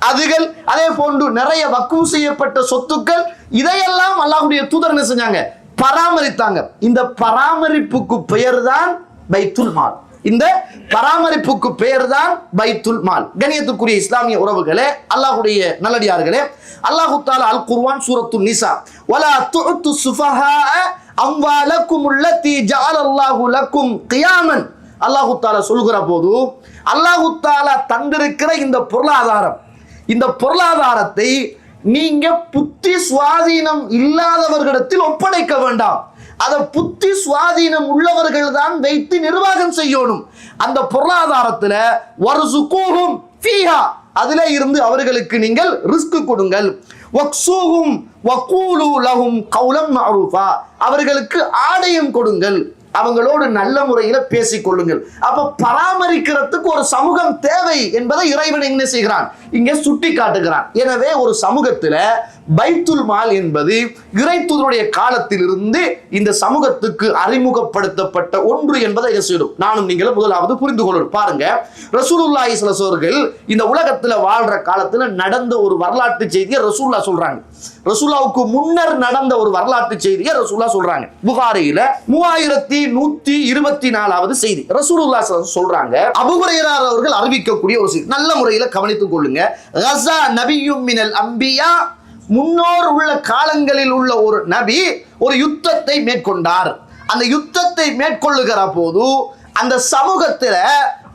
அதுகள், அதே போன்று நிறைய வக்ஃப் செய்யப்பட்ட சொத்துக்கள், இதையெல்லாம் அல்லாஹ்வுடைய தூதர் என்ன செஞ்சாங்க, பராமரித்தாங்க. இந்த பராமரிப்புக்கு பெயர் தான் பைத்துல் மால். இந்த பராமரிப்புக்கு பெயர் தான் பைத்துல் மால். கண்ணியத்துக்குரிய இஸ்லாமிய உறவுகளே, அல்லாஹ்வுடைய நல்லடியார்களே, அல்லாஹ் தஆலா அல் குர்ஆன் சூரத்துன் நிசா வலா துஅத்து சுஃபஹா அம்வாலக்கும் அல்லதி ஜஅலல்லாஹு லக்கும் கியாமன், அல்லாஹ் தஆலா சொல்கிற போது அல்லாஹ் தஆலா தந்திருக்கிற இந்த பொருளாதாரம், இந்த பொருளாதாரத்தை நீங்க புத்தி சுவாதீனம் இல்லாதவர்களிடத்தில் ஒப்படைக்க வேண்டாம். அதை புத்தி சுவாதீனம் உள்ளவர்கள் தான் வைத்து நிர்வாகம் செய்யணும். அந்த பொருளாதாரத்துல வர்சுகூஹும் ஃபீஹா, அதிலே இருந்து அவர்களுக்கு நீங்கள் ரிஸ்க் கொடுங்கள். வக்ஸூஹும் வகூலு லஹும் கௌலம் மஅரூஃபா, அவர்களுக்கு ஆடையும் கொடுங்கள், அவங்களோடு நல்ல முறையில பேசிக் கொள்ளுங்கள். அப்ப பராமரிக்கிறதுக்கு ஒரு சமூகம் தேவை என்பதை இறைவன் என்ன செய்கிறான், இங்கே சுட்டி காட்டுகிறான். எனவே ஒரு சமூகத்துல பைத்துல் மால் என்பது இறை தூதருடைய காலத்திலிருந்து இந்த சமூகத்துக்கு அறிமுகப்படுத்தப்பட்ட ஒன்று என்பதை என்ன செய்யும் நானும் நீங்களும் முதலாவது புரிந்து கொள்ளணும். பாருங்க, ரசூலுல்லாஹி ஸல்லல்லாஹு அலைஹி அவர்கள் இந்த உலகத்துல வாழ்ற காலத்துல நடந்த ஒரு வரலாற்று செய்தியை ரசூலுல்லாஹ் சொல்றாங்க. ரசூலுல்லாஹ்வுக்கு முன்னர் நடந்த ஒரு வரலாற்று செய்தியை ரசூலுல்லாஹ் சொல்றாங்க. புகாரியில 3124வது செய்தி ரசூலுல்லாஹ் ஸல்லல்லாஹு அலைஹி சொல்றாங்க. அபூ ஹுரைரா அவர்கள் அறிவிக்கக்கூடிய ஒரு செய்தி, நல்ல முறையில் கவனித்துக் கொள்ளுங்க. கஸா நபியும் மினல் அம்பியா, முன்னோர் உள்ள காலங்களில் உள்ள ஒரு நபி ஒரு யுத்தத்தை மேற்கொண்டார். அந்த யுத்தத்தை மேற்கொள்ளுகிற போது அந்த சமூகத்துல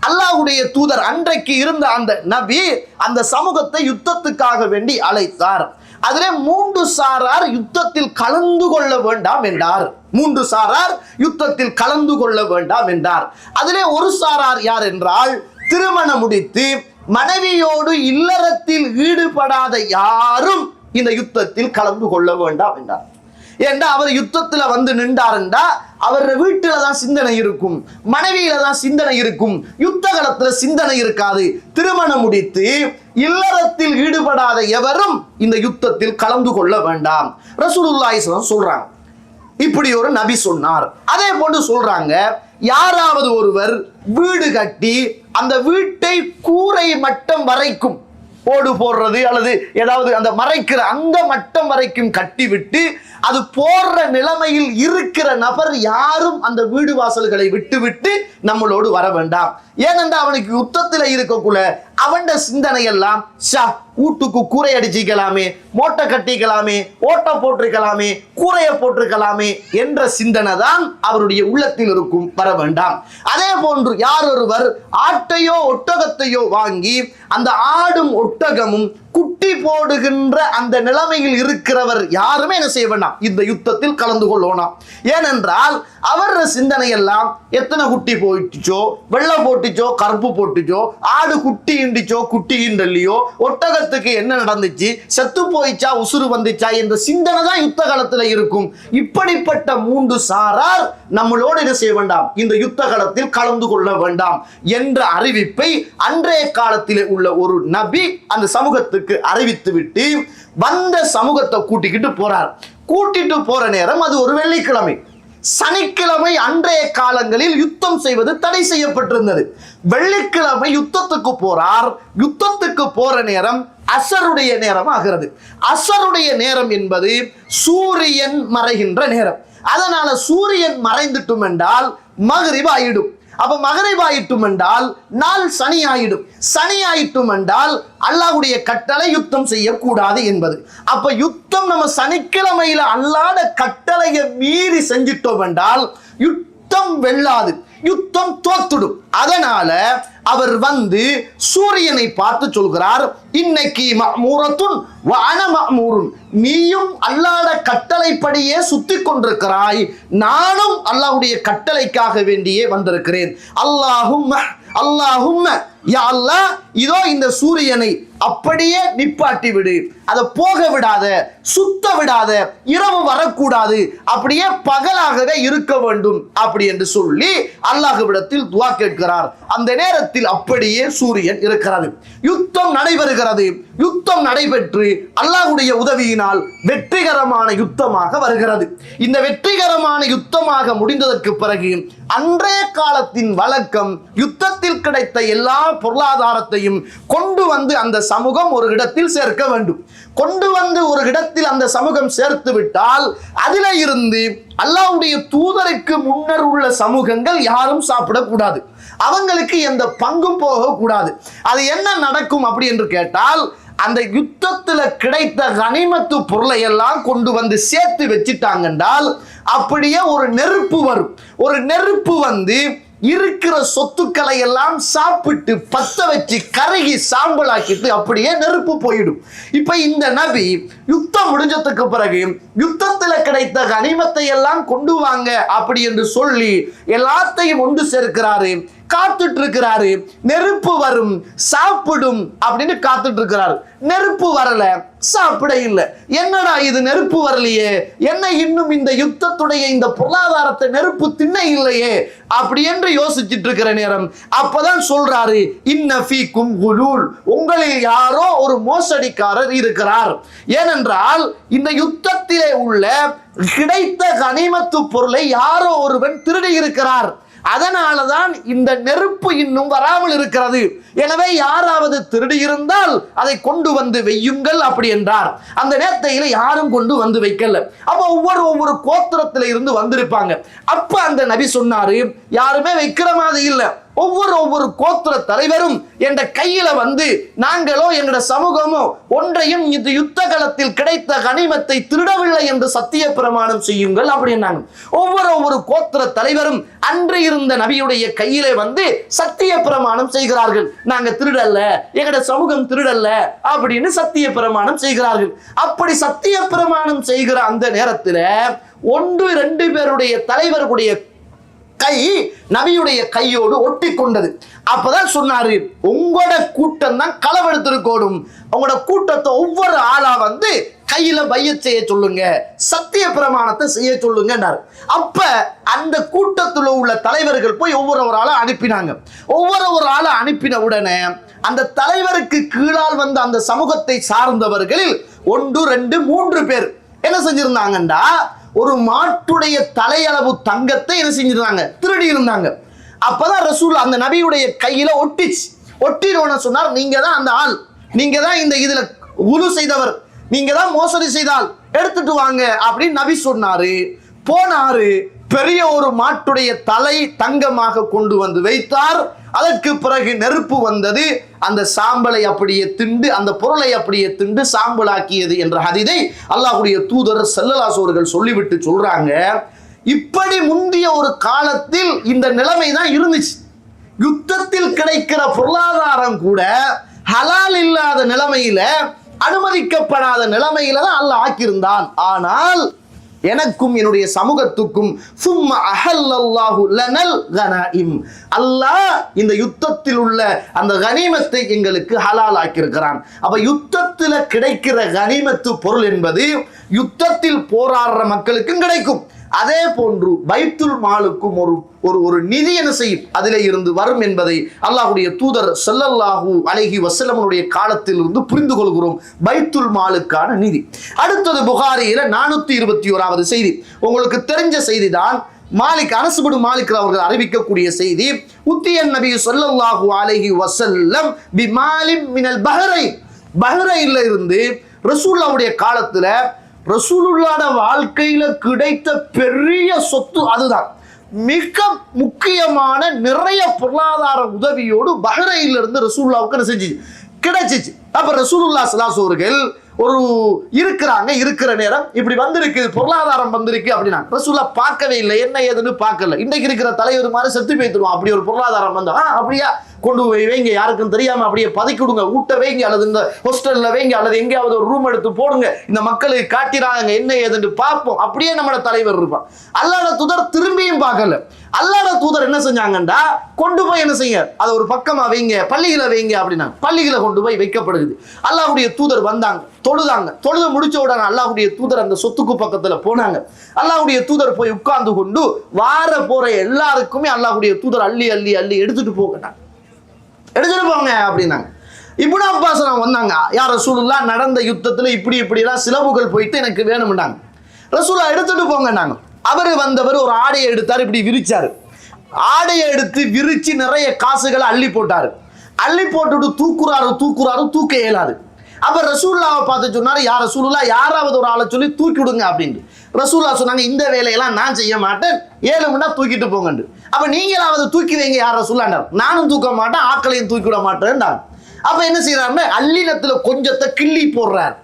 அல்லாஹ்வுடைய தூதர் அன்றைக்கு இருந்த அந்த நபி அந்த சமூகத்தை யுத்தத்துக்காக வேண்டி அழைத்தார். அதிலே 3 சாரார் யுத்தத்தில் கலந்து கொள்ள வேண்டாம் என்றார். 3 சாரார் யுத்தத்தில் கலந்து கொள்ள வேண்டாம் என்றார். அதிலே ஒரு சாரார் யார் என்றால், திருமணம் முடித்து மனைவியோடு இல்லறத்தில் ஈடுபடாத யாரும் இந்த யுத்தத்தில் கலந்து கொள்ள வேண்டாம் என்றார். ஏண்டா அவர் யுத்தத்துல வந்து நின்றாருண்டா அவர் வீட்டுல தான் சிந்தனை இருக்கும், மனைவியில தான் சிந்தனை இருக்கும், யுத்த காலத்துல சிந்தனை இருக்காது. திருமணம் முடித்து இல்லறத்தில் ஈடுபடாத எவரும் இந்த யுத்தத்தில் கலந்து கொள்ள வேண்டாம் ரசூலுல்லாஹி ஸல்லல்லாஹு அலைஹி சொல்றாங்க. இப்படி ஒரு நபி சொன்னார். அதே போன்று சொல்றாங்க, யாராவது ஒருவர் வீடு கட்டி அந்த வீட்டை கூரை மட்டம் வரைக்கும் ஓடு போடுறது அல்லது ஏதாவது அந்த மறைக்கிற அந்த மட்டம் வரைக்கும் கட்டிவிட்டு அது போடுற நிலைமையில் இருக்கிற நபர் யாரும் அந்த வீடு வாசல்களை விட்டுவிட்டு நம்மளோடு வர வேண்டாம். ஏனென்றால் அவனுக்கு யுத்தத்தில் இருக்கக்குள்ள அவன் சிந்தனை எல்லாம் வீட்டுக்கு கூரை அடிச்சிக்கலாமே, மோட்டை கட்டிக்கலாமே, ஓட்டம் போட்டிருக்கலாமே, கூரைய போட்டிருக்கலாமே என்ற சிந்தனை தான் அவருடைய உள்ளத்தில் இருக்கும், வர வேண்டாம். அதே போன்று யார் ஒருவர் ஆட்டையோ ஒட்டகத்தையோ வாங்கி அந்த ஆடும் ஒட்டகமும் குட்டி போடுகின்ற அந்த நிலைமையில் இருக்கிறவர் யாருமே என்ன செய்ய வேண்டாம், இந்த யுத்தத்தில் கலந்து கொள்ளணும். ஏனென்றால் அவர் சிந்தனை எல்லாம் எத்தனை குட்டி போயிட்டுச்சோ, வெள்ளை போட்டுச்சோ, கருப்பு போட்டுச்சோ, ஆடு குட்டி இண்டிச்சோ, குட்டி இண்டல்லையோ, ஒட்டகத்துக்கு என்ன நடந்துச்சு, செத்து போயிச்சா, உசுறு வந்துச்சா என்ற சிந்தனை தான் யுத்த காலத்தில் இருக்கும். இப்படிப்பட்ட 3 சாரார் நம்மளோடு என்ன செய்ய வேண்டாம், இந்த யுத்த காலத்தில் கலந்து கொள்ள வேண்டாம் என்ற அறிவிப்பை அன்றைய காலத்தில் உள்ள ஒரு நபி அந்த சமூகத்துக்கு அறிவித்து விட்டு வந்த சமூகத்தை கூட்டிக்கிட்டு போறார். கூட்டிட்டு போற நேரம் அது ஒரு வெள்ளிக்கிழமை. சனிக்கிழமை அன்றைய காலங்களில் யுத்தம் செய்வது தடை செய்யப்பட்டிருந்தது. வெள்ளிக்கிழமை யுத்தத்துக்கு போறார். யுத்தத்துக்கு போற நேரம் அசருடைய நேரம் ஆகிறது. அசருடைய நேரம் என்பது சூரியன் மறைகின்ற நேரம். அதனால சூரியன் மறைந்துட்டும் என்றால் மக்ரிப் ஆயிடும். அப்ப மக்ரிப் ஆயிட்டும் என்றால் நாள் சனி ஆயிடும். சனி ஆயிட்டும் என்றால் அல்லாஹ்வுடைய கட்டளை யுத்தம் செய்யக்கூடாது என்பது. அப்ப யுத்தம் நம்ம சனிக்கிழமையில அல்லாத கட்டளையை மீறி செஞ்சிட்டோம் என்றால் யுத்தம் வெல்லாது, யுத்தம் தோத்துடும். அதனால அவர் வந்து சூரியனை பார்த்து சொல்கிறார், இன்னைக்கு மஅமூரத்துன் வ அன மஅமூருன், நீயும் அல்லாஹ்வுடைய கட்டளைப்படியே சுத்தி கொண்டிருக்கிறாய், நானும் அல்லாஹ்வுடைய கட்டளைக்காக வேண்டியே வந்திருக்கிறேன். அல்லாஹும்ம யா அல்லாஹ், இதோ இந்த சூரியனை அப்படியே நிப்பாட்டி விடு, அதை போக விடாத, சுத்த விடாத, இரவு வரக்கூடாது, அப்படியே பகலாகவே இருக்க வேண்டும் அப்படி என்று சொல்லி அல்லாஹ்விடத்தில் துஆ கேட்கிறார். அந்த நேரத்தில் அப்படியே சூரியன் இருக்கிறது. யுத்தம் நடைபெறுகிறது. யுத்தம் நடைபெற்று அல்லாஹ்வுடைய உதவியினால் வெற்றிகரமான யுத்தமாக வருகிறது. இந்த வெற்றிகரமான யுத்தமாக முடிந்ததற்கு பிறகு அன்றைய காலத்தின் வழக்கம், யுத்தத்தில் கிடைத்த எல்லா பொருளாதாரத்தையும் கொண்டு வந்து அந்த சமூகம் ஒரு இடத்தில் சேர்க்க வேண்டும். கொண்டு வந்து ஒரு இடத்தில் அந்த சமூகம் சேர்த்து விட்டால் அதில இருந்து அல்லாஹ்வுடைய தூதருக்கு முன்னர் உள்ள சமூகங்கள் யாரும் சாப்பிடக்கூடாது, அவங்களுக்கு எந்த பங்கும் போகக்கூடாது. அது என்ன நடக்கும் அப்படி என்று கேட்டால், அந்த யுத்தத்தில் கிடைத்த கனிமத்து பொருளை எல்லாம் கொண்டு வந்து சேர்த்து வச்சிட்டாங்க என்றால் அப்படியே ஒரு நெருப்பு வரும். ஒரு நெருப்பு வந்து இருக்கிற சொத்துக்களை எல்லாம் சாப்பிட்டு பத்த வச்சு கருகி சாம்பலாக்கிட்டு அப்படியே நெருப்பு போயிடும். இப்ப இந்த நபி யுத்தம் முடிஞ்சதுக்கு பிறகு யுத்தத்தில் கிடைத்த கனிமத்தை எல்லாம் கொண்டு வாங்க அப்படி என்று சொல்லி எல்லாத்தையும் ஒன்று சேர்க்கிறாரு, காத்துட்டு இருக்கிறாரு. நெருப்பு வரும், சாப்பிடும் அப்படின்னு காத்துட்டு இருக்கிறாரு. நெருப்பு வரல, சாப்பிட இல்லை. என்னடா இது, நெருப்பு வரலையே, என்ன இன்னும் இந்த யுத்தத்துடைய இந்த பொருளாதாரத்தை நெருப்பு தின்ன இல்லையே அப்படி என்று யோசிச்சுட்டு இருக்கிற நேரம் அப்பதான் சொல்றாரு, இன்ன ஃபீக்கும் குலூல், உங்களில் யாரோ ஒரு மோசடிக்காரர் இருக்கிறார். ஏனென்றால் இந்த யுத்தத்திலே உள்ள கிடைத்த கனிமத்து பொருளை யாரோ ஒருவன் திருடி இருக்கிறார். அதனாலதான் இந்த நெருப்பு இன்னும் வராமல் இருக்கிறது. எனவே யாராவது திருடி இருந்தால் அதை கொண்டு வந்து வையுங்கள் அப்படி என்றார். அந்த நேரத்தையில யாரும் கொண்டு வந்து வைக்கல. அப்ப ஒவ்வொரு கோத்திரத்தில இருந்து வந்திருப்பாங்க. அப்ப அந்த நபி சொன்னாரு, யாருமே வைக்கிற மாதிரி இல்லை. ஒவ்வொரு கோத்திர தலைவரும் என்ற கையில வந்து நாங்களோ எங்கட சமூகமோ ஒன்றையும் இந்த யுத்த காலத்தில் கிடைத்த கனிமத்தை திருடவில்லை என்று சத்திய பிரமாணம் செய்யுங்கள் அப்படின்னாங்க. ஒவ்வொரு கோத்திர தலைவரும் அன்று இருந்த நபியுடைய கையிலே வந்து சத்திய பிரமாணம் செய்கிறார்கள். நாங்க திருடல்ல, எங்கட சமூகம் திருடல்ல அப்படின்னு சத்திய பிரமாணம் செய்கிறார்கள். அப்படி சத்திய பிரமாணம் செய்கிற அந்த நேரத்தில் 1-2 பேருடைய தலைவர்களுடைய கை நபியுடைய கையோடு ஒட்டி கொண்டது. அப்பதான் சொன்னாரு, உங்களோட கூட்டம் தான் களவெடுத்திருக்கோடும், உங்களோட கூட்டத்தை ஒவ்வொரு ஆளா வந்து கையில பையத் செய்ய சொல்லுங்க, சத்திய பிரமாணத்தை செய்ய சொல்லுங்க. அப்ப அந்த கூட்டத்தில் உள்ள தலைவர்கள் போய் ஒவ்வொரு ஆளா அனுப்பினாங்க. ஒவ்வொரு ஆளா அனுப்பின உடனே அந்த தலைவருக்கு கீழால் வந்த அந்த சமூகத்தை சார்ந்தவர்களில் 1, 2, 3 பேர் என்ன செஞ்சிருந்தாங்கண்டா, ஒரு மாட்டுடைய தலையளவு தங்கத்தை என்ன செஞ்சிருந்தாங்க, திருடி இருந்தாங்க. அப்பதான் ரசூல் அந்த நபியுடைய கையில ஒட்டிச்சு. ஒட்டினோன்னு சொன்னார், நீங்க தான் அந்த ஆள், நீங்க தான் இந்த இதுல உது செய்தவர், நீங்க தான் மோசடி செய்தால் எடுத்துட்டு வாங்க அப்படின்னு நபி சொன்னாரு. போனாரு, பெரிய ஒரு மாட்டுடைய தலை தங்கமாக கொண்டு வந்து வைத்தார். அதற்கு பிறகு நெருப்பு வந்தது. அந்த சாம்பலை அப்படியே திண்டு அந்த பொருளை அப்படியே திண்டு சாம்பலாக்கியது என்ற ஹதீதை அல்லாஹ்வுடைய தூதர் ஸல்லல்லாஹு அலைஹி வஸல்லம் சொல்லிவிட்டு சொல்றாங்க, இப்படி முந்திய ஒரு காலத்தில் இந்த நிலைமை தான் இருந்துச்சு. யுத்தத்தில் கிடைக்கிற பொருளாதாரம் கூட ஹலால் இல்லாத நிலைமையில, அனுமதிக்கப்படாத நிலைமையில தான் அல்லாஹ் ஆக்கியிருந்தான். ஆனால் எனக்கும் என்னுடைய சமூகத்துக்கும் சும்மா அஹல்லல்லாஹு லனல் கனாயிம், அல்லாஹ் இந்த யுத்தத்தில் உள்ள அந்த கனிமத்தை எங்களுக்கு ஹலால் ஆக்கியிருக்கிறான். அப்ப யுத்தத்தில் கிடைக்கிற கனிமத்து பொருள் என்பது யுத்தத்தில் போராடுற மக்களுக்கும் கிடைக்கும். அதே போன்று பைத்துல் மாலுக்கும் ஒரு நிதி என்ன செய்யும் அதிலே இருந்து வரும் என்பதை அல்லாஹ்வுடைய தூதர் ஸல்லல்லாஹு அலைஹி வஸல்லமுடைய காலத்தில் இருந்து புரிந்து கொள்கிறோம். பைத்துல் மாலுக்கான நிதி. அடுத்தது புகாரியில 421வது செய்தி, உங்களுக்கு தெரிஞ்ச செய்தி தான். மாலிக் அனஸ் பின் மாலிக் அவர்கள் அறிவிக்கக்கூடிய செய்தி, உத்தியன் நபி ஸல்லல்லாஹு அலைஹி வஸல்லம் பிமாலின் மினல் பஹ்ரைன், பஹ்ரைன்ல இருந்து ரசூலுல்லாஹ்வுடைய காலத்துல ரசூலுல்லாஹ்வோட வாழ்க்கையில கிடைத்த பெரிய சொத்து அதுதான். மிக முக்கியமான நிறைய பொருளாதார உதவியோடு பஹ்ரைன்ல இருந்து ரசூலுல்லாஹ்வுக்கு செஞ்சு கிடைச்சிச்சு. அப்ப ரசூலுல்லாஹ் ஸல்லல்லாஹு அலைஹி வஸல்லம் ஒரு இருக்கிற நேரம் இப்படி வந்திருக்கு, பொருளாதாரம் வந்திருக்கு அப்படின்னா ரசூலுல்லாஹ் பார்க்கவே இல்லை, என்ன ஏதுன்னு பார்க்கல. இன்றைக்கு இருக்கிற தலைவர் மாதிரி செத்து போய்த்துருவோம். அப்படி ஒரு பொருளாதாரம் வந்தா அப்படியா கொண்டு போய் வைங்க, யாருக்கும் தெரியாம அப்படியே பதுக்கி விடுங்க, ஊட்ட வைங்க, அல்லது இந்த ஹாஸ்டல்ல வைங்க, அல்லது எங்கேயாவது ஒரு ரூம் எடுத்து போடுங்க, இந்த மக்களுக்கு காட்டிறாங்க என்ன ஏதுன்னு பார்ப்போம். அப்படியே நம்மளோட தலைவர் இருப்பான். அல்லாஹ்வுடைய தூதர் திரும்பியும் பார்க்கல. அல்லாஹ்வுடைய தூதர் என்ன செஞ்சாங்கண்டா, கொண்டு போய் என்ன செய்ய அதை ஒரு பக்கமா வைங்க, பள்ளிகளை வைங்க அப்படின்னா பள்ளிகளை கொண்டு போய் வைக்கப்படுது. அல்லாஹ்வுடைய தூதர் வந்தாங்க, தொழுது முடிச்ச உடனே அல்லாஹ்வுடைய தூதர் அந்த சொத்துக்கு பக்கத்துல போனாங்க. அல்லாஹ்வுடைய தூதர் போய் உட்கார்ந்து கொண்டு வார போற எல்லாருக்குமே அல்லாஹ்வுடைய தூதர் அள்ளி அள்ளி அள்ளி எடுத்துட்டு போகட்டாங்க, எடுத்துட்டு போங்க அப்படின்னாங்க. இப்னு அப்பாஸ் வந்தாங்க, யார் ரசூலுல்லாஹ் நடந்த யுத்தத்துல இப்படி இப்படிலாம் சிலவுகள் போயிட்டு எனக்கு வேணும்னாங்க. ரசூலுல்லாஹ் எடுத்துட்டு போங்கன்னாங்க. அவர் வந்தவர் ஒரு ஆடையை எடுத்தார், இப்படி விரிச்சாரு. ஆடையை எடுத்து விரிச்சு நிறைய காசுகளை அள்ளி போட்டாரு. அள்ளி போட்டுட்டு தூக்குறாரு, தூக்க இயலாது. அப்ப ரசூலுல்லாஹ்வை பார்த்து சொன்னாரு, யார் ரசூலுல்லாஹ் யாராவது ஒரு ஆளை சொல்லி தூக்கி விடுங்க அப்படின்னு. ரசூலுல்லாஹ் சொன்னாங்க, இந்த வேலையெல்லாம் நான் செய்ய மாட்டேன், 7 மணி நேரம் தூக்கிட்டு போங்கண்டு. அப்ப நீங்களாவது தூக்கி வைங்க யார் ரசூலுல்லாஹ். நானும் தூக்க மாட்டேன், ஆக்களையும் தூக்கி விட மாட்டேன். அப்ப என்ன செய்யறாருன்னா அள்ளினத்துல கொஞ்சத்தை கிள்ளி போடுறாரு,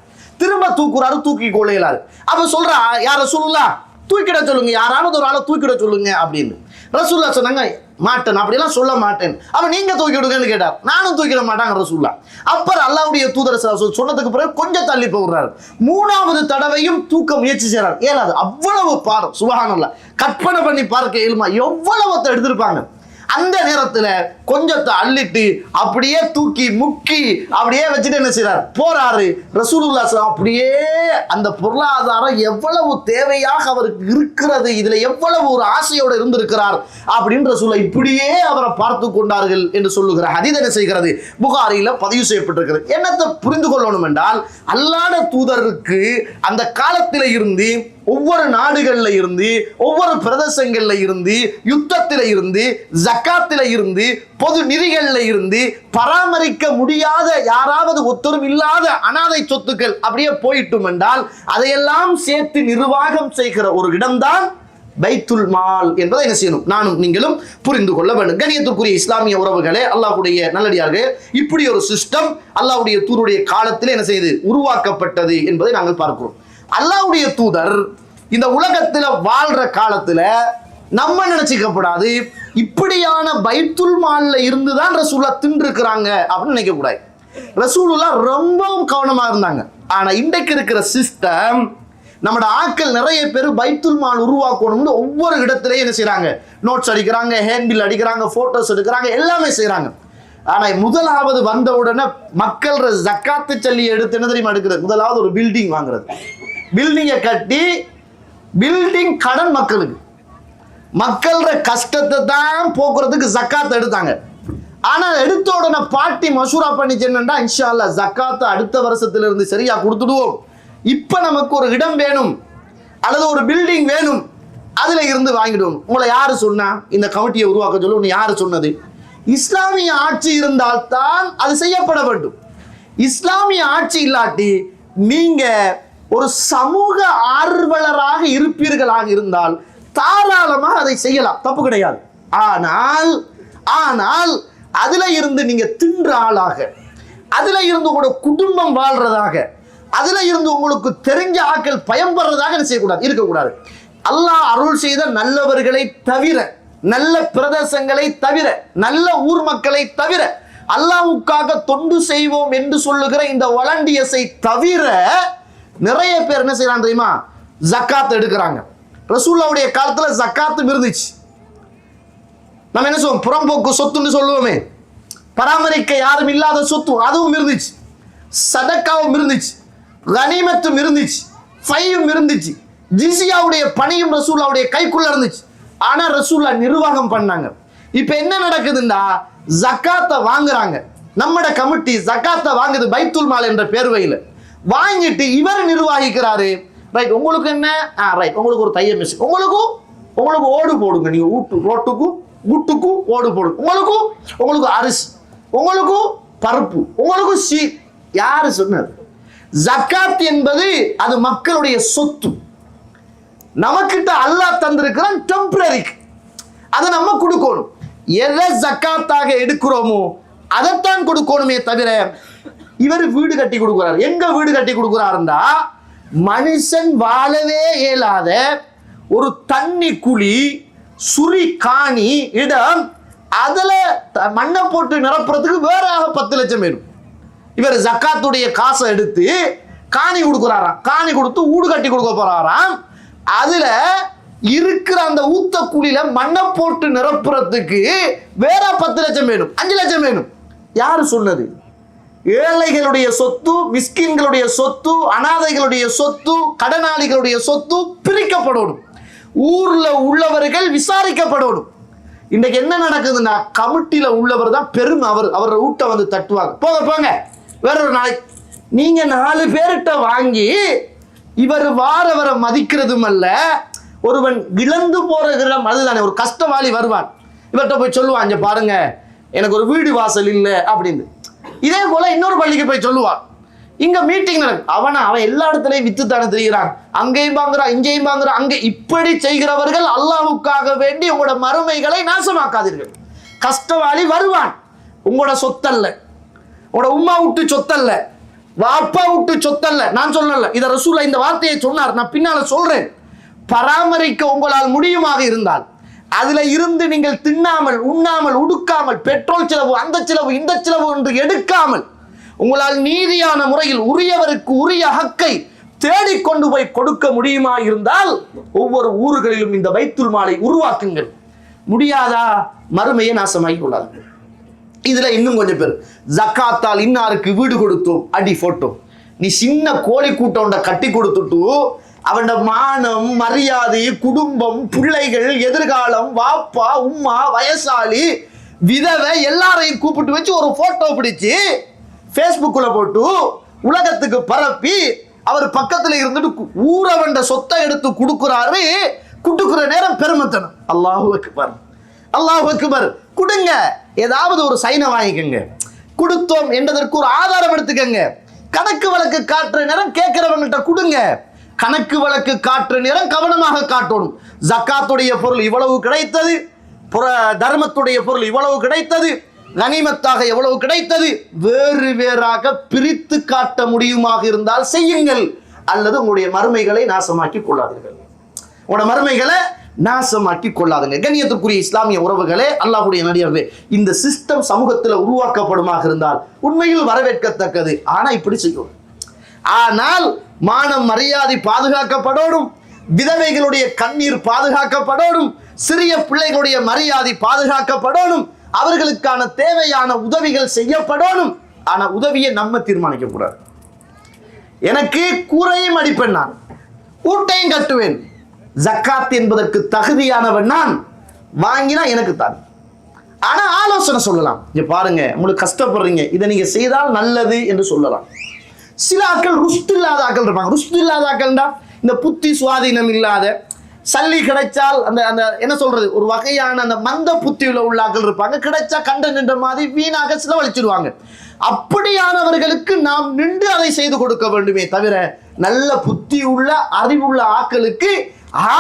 திரும்ப தூக்குறாரு, தூக்கி கொள்ளையிலாரு. அப்ப சொல்றா, யார் ரசூலுல்லாஹ் தூக்கிட சொல்லுங்க, யாராவது ஒரு ஆளை தூக்கிட சொல்லுங்க அப்படின்னு. ரசூலுல்லாஹ் சொன்னாங்க, மாட்டேன், அப்படிலாம் சொல்ல மாட்டேன். அப்ப நீங்க தூக்கி விடுங்கன்னு கேட்டார். நானும் தூக்கிட மாட்டாங்க ரசூலுல்லாஹ். அப்புறம் அல்லாஹ்வுடைய தூதர் சொன்னதுக்கு பிறகு கொஞ்சம் தள்ளி போடுறாரு. 3வது தடவையும் தூக்க முயற்சி செய்யறாரு, ஏலாது. அவ்வளவு பாரம், சுப்ஹானல்லாஹ், கற்பனை பண்ணி பார்க்க இயலுமா எவ்வளவு எடுத்திருப்பாங்க. அந்த நேரத்துல கொஞ்சத்தை அள்ளிட்டு அப்படியே தூக்கி முக்கி அப்படியே வச்சுட்டு என்ன செய்யறாரு, போறாரு. ரசூலுல்லாஹ் அப்படியே அந்த பொருளாதாரம் எவ்வளவு தேவையாக அவருக்கு இருக்கிறது, இதுல எவ்வளவு ஒரு ஆசையோட இருந்திருக்கிறார் அப்படின்னு ரசூலுல்லாஹ் இப்படியே அவரை பார்த்து கொண்டார்கள் என்று சொல்லுகிற ஹதீஸ் என்ன செய்கிறது, புகாரியில பதிவு செய்யப்பட்டிருக்கிறது. என்னத்தை புரிந்து கொள்ளணும் என்றால், அல்லாஹ்வுடைய தூதருக்கு அந்த காலத்தில இருந்து ஒவ்வொரு நாடுகள்ல இருந்து, ஒவ்வொரு பிரதேசங்கள்ல இருந்து, யுத்தத்தில இருந்து, ஜக்காத்தில இருந்து, பொது நிதிகள்ல இருந்து பராமரிக்க முடியாத யாராவது ஒத்தரும் இல்லாத அனாதை சொத்துக்கள் அப்படியே போயிட்டும் என்றால் அதையெல்லாம் சேர்த்து நிர்வாகம் செய்கிற ஒரு இடம்தான் பைத்துல் மால் என்பதை என்ன செய்யணும், நானும் நீங்களும் புரிந்து கொள்ள வேண்டும். கண்ணியத்திற்குரிய இஸ்லாமிய உறவுகளே, அல்லாஹ்வுடைய நல்லடியார்களே, இப்படி ஒரு சிஸ்டம் அல்லாஹ்வுடைய தூதருடைய காலத்தில் என்ன செய்து உருவாக்கப்பட்டது என்பதை நாங்கள் பார்க்கிறோம். அல்லாஹ்வுடைய தூதர் இந்த உலகத்துல வாழ்ற காலத்துல நம்ம நினைச்சுக்கப்படாது, இப்படியான பைத்துல் மால்ல இருந்துதான் ரசூலுல்லாஹ் தின்றுக்கிறாங்க அப்படின்னு நினைக்க கூடாது. ரசூலுல்லாஹ் ரொம்பவும் கவனமா இருந்தாங்க. ஆனா இன்றைக்கு இருக்கிற சிஸ்டம், நம்மளோட ஆட்கள் நிறைய பேர் பைத்துல் மால் உருவாக்கணும்னு ஒவ்வொரு இடத்துலயும் என்ன செய்யறாங்க, நோட்ஸ் அடிக்கிறாங்க, ஹேண்ட்பில் அடிக்கிறாங்க, போட்டோஸ் எடுக்கிறாங்க, எல்லாமே செய்யறாங்க. ஆனா முதலாவது வந்த உடனே மக்கள் ஜக்காத்து சல்லி எடுத்து என்ன தெரியுமா எடுக்கிறது, முதலாவது ஒரு பில்டிங் வாங்குறது. பில்டிங்கை கட்டி பில்டிங் கடன் மக்களோட கஷ்டத்தை தான் போக்குறதுக்கு ஜக்காத் எடுத்தாங்க. ஆனா எடுத்த உடனே பாட்டி மசூரா பண்ணிச்சேன்னா, இன்ஷா அல்லாஹ் ஜக்காத்தை அடுத்த வருஷத்துல இருந்து சரியா கொடுத்துடுவோம், இப்ப நமக்கு ஒரு இடம் வேணும் அல்லது ஒரு பில்டிங் வேணும், அதுல இருந்து வாங்கிடுவோம். உங்களை யாரு சொன்னா இந்த கமிட்டியை உருவாக்க சொல்லு, யாரு சொன்னது? இஸ்லாமிய ஆட்சி இருந்தால் தான் அது செய்யப்பட வேண்டும். இஸ்லாமிய ஆட்சி இல்லாட்டி நீங்க ஒரு சமூக ஆர்வலராக இருப்பீர்களாக இருந்தால் தாராளமாக அதை செய்யலாம், தப்பு கிடையாது. ஆனால் அதுல இருந்து நீங்க தின்ற ஆளாக, அதுல இருந்து உங்களோட குடும்பம் வாழ்றதாக, அதுல இருந்து உங்களுக்கு தெரிஞ்ச ஆட்கள் பயன்படுறதாக செய்யக்கூடாது, இருக்கக்கூடாது. அல்லாஹ் அருள் செய்த நல்லவர்களை தவிர, நல்ல பிரதேசங்களை தவிர, நல்ல ஊர் மக்களை தவிர, அல்லாஹ்வுக்காக தொண்டு செய்வோம் என்று சொல்லுகிற இந்த வாலண்டியர்ஸை தவிர நிறைய பேர் என்ன செய்யறாங்க தெரியுமா? ஜக்காத் எடுக்கிறாங்க. ரசூலுல்லாஹ்வுடைய காலத்துல ஜக்காத்தும் இருந்துச்சு. நம்ம என்ன சொல்லுவோம்? புறம்போக்கு சொத்துன்னு சொல்லுவோமே, பராமரிக்க யாரும் இல்லாத சொத்து, அதுவும் இருந்துச்சு. சதக்காவும் இருந்துச்சு, கனிமத்தும் இருந்துச்சு, ஃபையும் இருந்துச்சு, ஜிஸியாவுடைய பணியும் ரசூலுல்லாஹ்வுடைய கைக்குள்ள இருந்துச்சு. ஆனா ரசூலுல்லாஹ் நிர்வாகம் பண்ணாங்க. இப்ப என்ன நடக்குதுன்னா, ஜக்காத்தை வாங்குறாங்க. நம்மட கமிட்டி ஜக்காத்தை வாங்குது பைத்துல் மால் என்ற பேர்வையில. வாங்கிட்டு இவர் நிர்வகிக்கிறாரு. ரைட், உங்களுக்கு என்ன? ரைட், உங்களுக்கு ஒரு தைய மிஷின், உங்களுக்கு ஓடு போடுங்க, நீங்க ரோட்டுக்கும் வீட்டுக்கும் ஓடு போடுங்க, உங்களுக்கு அரிசி, உங்களுக்கு பருப்பு, உங்களுக்கு யாரு சொன்னது? ஜக்காத் என்பது அது மக்களுடைய சொத்து. நமக்கிட்ட அல்லாஹ் தந்திருக்கிறான் டெம்பரரிக்கு, அதை நம்ம கொடுக்கணும். எதை ஜக்காத்தாக எடுக்கிறோமோ அதைத்தான் கொடுக்கணுமே தவிர, இவர் வீடு கட்டி கொடுக்கிறார். எங்க வீடு கட்டி கொடுக்கிறாருந்தா, மனுஷன் வாழவே இயலாத ஒரு தண்ணி குழி, சுரி காணி இடம், அதுல மண்ணை போட்டு நிரப்புறதுக்கு வேற 10 லட்சம் வேணும். இவர் ஜக்காத்துடைய காசை எடுத்து காணி கொடுக்கிறாராம், காணி கொடுத்து வீடு கட்டி கொடுக்க போறாராம். அதுல இருக்கிற அந்த ஊத்த குழியில மண்ணை போட்டு நிரப்புறதுக்கு வேற 10 லட்சம் வேணும், 5 லட்சம் வேணும். யாரு சொன்னது? ஏழைகளுடைய சொத்து, மிஸ்கின்களுடைய சொத்து, அனாதைகளுடைய சொத்து, கடனாளிகளுடைய சொத்து பிரிக்கப்படணும். ஊர்ல உள்ளவர்கள் விசாரிக்கப்படணும். இன்றைக்கு என்ன நடக்குதுன்னா, கமிட்டியில உள்ளவர் தான் பெரும். அவர் வீட்டை வந்து தட்டுவாங்க, போங்க வேற ஒரு நாளைக்கு. நீங்க 4 பேர்கிட்ட வாங்கி இவர் வாரவரை மதிக்கிறதும் அல்ல. ஒருவன் இழந்து போறதும் அதுதானே. ஒரு கஷ்டவாளி வருவான், இவர்கிட்ட போய் சொல்லுவான், இங்க பாருங்க எனக்கு ஒரு வீடு வாசல் இல்லை அப்படின்னு. இதே போல இன்னொரு பள்ளிக்கு போய் சொல்லுவான், இங்க மீட்டிங் நடக்கும். அவன் எல்லா இடத்துலயும் வித்து தானே தெரிகிறான், அங்கேயும் வாங்குறான், இங்கேயும் வாங்குறான். அங்கே இப்படி செய்கிறவர்கள் அல்லாஹ்வுக்காக வேண்டி உங்களோட மறுமைகளை நாசமாக்காதீர்கள். கஷ்டவாளி வருவான், உங்களோட சொத்தல்ல, உங்களோட உம்மா விட்டு சொத்தல்ல, வாப்பா விட்டு சொத்தல்ல. நான் சொல்லல, இதை ரசூலுல்லாஹ் இந்த வார்த்தையை சொன்னார், நான் பின்னால சொல்றேன். பராமரிக்க உங்களால் முடியுமாக இருந்தால் அதுல இருந்து நீங்கள் தின்னாமல், உண்ணாமல், உடுக்காமல், பெட்ரோல் செலவு, அந்த செலவு, இந்த செலவு என்று எடுக்காமல் உங்களால் நீதியான முறையில் உரியவருக்கு உரிய ஹக்கை தேடிக்கொண்டு போய் கொடுக்க முடியுமா இருந்தால் ஒவ்வொரு ஊர்களிலும் இந்த பைத்துல் மாலை உருவாக்குங்கள். முடியாதா? மறுமையை நாசமாகி கொள்ளாது. இதுல இன்னும் கொஞ்சம் பேர் ஜக்காத்தால் இன்னாருக்கு வீடு கொடுத்தோம், அடி போட்டோம். நீ சின்ன கோழி கூட்டம் கட்டி கொடுத்துட்டு அவன் மானம், மரியாதை, குடும்பம், பிள்ளைகள், எதிர்காலம், வாப்பா, உம்மா, வயசாளி, விதவை எல்லாரையும் கூப்பிட்டு வச்சு ஒரு போட்டோ பிடிச்சு பேஸ்புக்ல போட்டு உலகத்துக்கு பரப்பி அவர் பக்கத்துல இருந்துட்டு ஊரவண்ட சொத்தை எடுத்து கொடுக்கிறாரு. கொடுக்குற நேரம் பெருமைத்தனம். அல்லாஹு அக்பர், அல்லாஹு அக்பர். கொடுங்க, ஏதாவது ஒரு சைனை வாங்கிக்கங்க. கொடுத்தோம் என்பதற்கு ஒரு ஆதாரம் எடுத்துக்கங்க. கணக்கு வழக்கு காட்டுற நேரம் கேட்கிறவங்கள்ட்ட கொடுங்க. கணக்கு வழக்கு காட்டுற நேரம் கவனமாக காட்டணும். ஜக்காத்துடைய பொருள் இவ்வளவு கிடைத்தது, தர்மத்துடைய பொருள் இவ்வளவு கிடைத்தது, கனிமத்தாக எவ்வளவு கிடைத்தது, வேறு வேறாக பிரித்து காட்ட முடியுமாக இருந்தால் செய்யுங்கள். அல்லது உங்களுடைய மறுமைகளை நாசமாக்கி கொள்ளாதீர்கள். உங்களோட மறுமைகளை நாசமாக்கி கொள்ளாதுங்க. கண்ணியத்துக்குரிய இஸ்லாமிய உறவுகளே, அல்லாஹ்வுடைய நடிகர்களே, இந்த சிஸ்டம் சமூகத்தில் உருவாக்கப்படுமாக இருந்தால் உண்மையில் வரவேற்கத்தக்கது. ஆனா இப்படி செய்யும். ஆனால் மானம், மரியாதை பாதுகாக்கப்படணும், விதவைகளுடைய கண்ணீர் பாதுகாக்கப்படணும், சிறிய பிள்ளைகளுடைய மரியாதை பாதுகாக்கப்படணும், அவர்களுக்கான தேவையான உதவிகள் செய்யப்படணும். ஆனா உதவியை நம்ம தீர்மானிக்க கூடாது. எனக்கு கூரையும் அடிப்பேன், நான் ஊட்டையும் கட்டுவேன், ஜக்காத் என்பதற்கு தகுதியானவன் நான், வாங்கினா எனக்கு தான். ஆனா ஆலோசனை சொல்லலாம். இங்க பாருங்க, உங்களுக்கு கஷ்டப்படுறீங்க, இதை நீங்க செய்தால் நல்லது என்று சொல்லலாம். சில ஆட்கள் ருஷ்டு இல்லாத ஆட்கள் இருப்பாங்க. ருஷ்டு இல்லாத ஆட்கள்டா இந்த புத்தி சுவாதீனம் இல்லாத, சல்லி கிடைச்சால் அந்த அந்த என்ன சொல்றது, ஒரு வகையான அந்த மந்த புத்தியுள்ள உள்ள ஆட்கள் இருப்பாங்க. கிடைச்சா கண்ட நின்ற மாதிரி வீணாக செலவழிச்சிடுவாங்க. அப்படியானவர்களுக்கு நாம் நின்று அதை செய்து கொடுக்க வேண்டுமே தவிர, நல்ல புத்தி உள்ள அறிவுள்ள ஆட்களுக்கு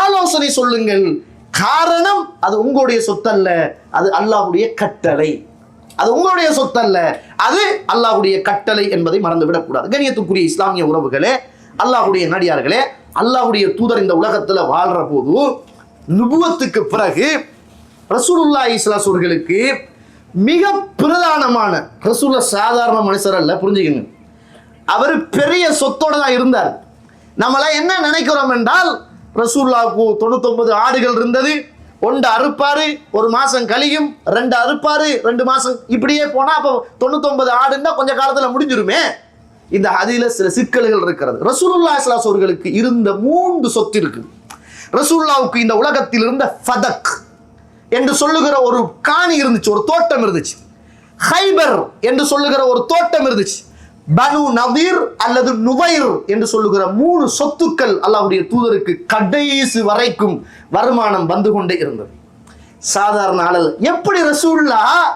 ஆலோசனை சொல்லுங்கள். காரணம் அது உங்களுடைய சொத்தல்ல, அது அல்லாஹ்வுடைய கட்டளை. அது உங்களுடைய சொத்து அல்ல, அது அல்லாஹ்வுடைய கட்டளை என்பதை மறந்துவிடக் கூடாது. கண்ணியத்துக்குரிய இஸ்லாமிய உறவுகளே, அல்லாஹ்வுடைய நடிகார்களே, அல்லாஹ்வுடைய தூதர் இந்த உலகத்துல வாழ்ற போது நுபுவத்துக்கு பிறகு ரசூலுல்லாஹி ஸல்லல்லாஹு அலைஹி அவர்களுக்கு மிக பிரதானமான, ரசூலுல்லாஹ் சாதாரண மனுஷர் அல்ல, புரிஞ்சுக்கங்க. அவர் பெரிய சொத்தோட தான் இருந்தார். நம்மள என்ன நினைக்கிறோம் என்றால், ரசூலுல்லாஹ்வுக்கு 99 ஆடுகள் இருந்தது, ஒன்று அறுப்பாரு, ஒரு மாசம் கழியும், 2 அறுப்பாரு, 2 மாசம், இப்படியே போனா அப்போ 99 ஆடுன்னா கொஞ்ச காலத்துல முடிஞ்சிருமே. இந்த ஹதீஸ்ல சில சிக்கல்கள் இருக்கிறது. ரசூலுல்லாஹி ஸல்லல்லாஹு அலைஹி அவர்களுக்கு இருந்த 3 சொத்து இருக்கு. ரசூலுல்லாஹ்வுக்கு இந்த உலகத்தில் இருந்த ஃபதக் என்று சொல்லுகிற ஒரு காணி இருந்துச்சு, ஒரு தோட்டம் இருந்துச்சு. ஹைபர் என்று சொல்லுகிற ஒரு தோட்டம் இருந்துச்சு. பனு நதீர் அல்லது நுவைர் என்று சொல்லுகிற 3 சொத்துக்கள் அல்லாஹ்வுடைய தூதருக்கு கடைசி வரைக்கும் வருமானம் வந்து கொண்டே இருந்தது. சாதாரண ஆளல் எப்படி ரசூலுல்லாஹ்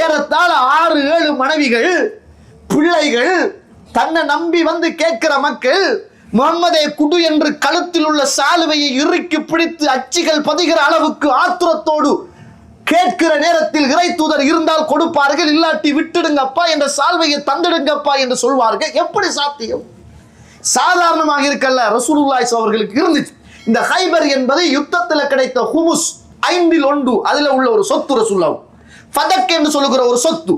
ஏறத்தாழ 6-7 மனைவிகள், பிள்ளைகள், தன்னை நம்பி வந்து கேட்கிற மக்கள், முகம்மதே குடு என்று கழுத்தில் உள்ள சாலுவையை இறுக்கி பிடித்து அச்சிகள் பதிகிற அளவுக்கு ஆத்திரத்தோடு கேட்கிற நேரத்தில் இறை தூதர் இருந்தால் கொடுப்பார்கள், இல்லாட்டி விட்டுடுங்கப்பா, என்ற சால்வையை தந்துடுங்கப்பா என்று சொல்வார்கள். எப்படி சாத்தியம்? சாதாரணமாக இருக்கல்ல, ரசூலுல்லாஹி அவர்களுக்கு இருந்துச்சு. இந்த ஹைபர் என்பது யுத்தத்தில் கிடைத்த ஹுமுஸ் 5/1 அதுல உள்ள ஒரு சொத்து. ரசூலுல்லாஹ் ஃபதக் என்று சொல்லுகிற ஒரு சொத்து,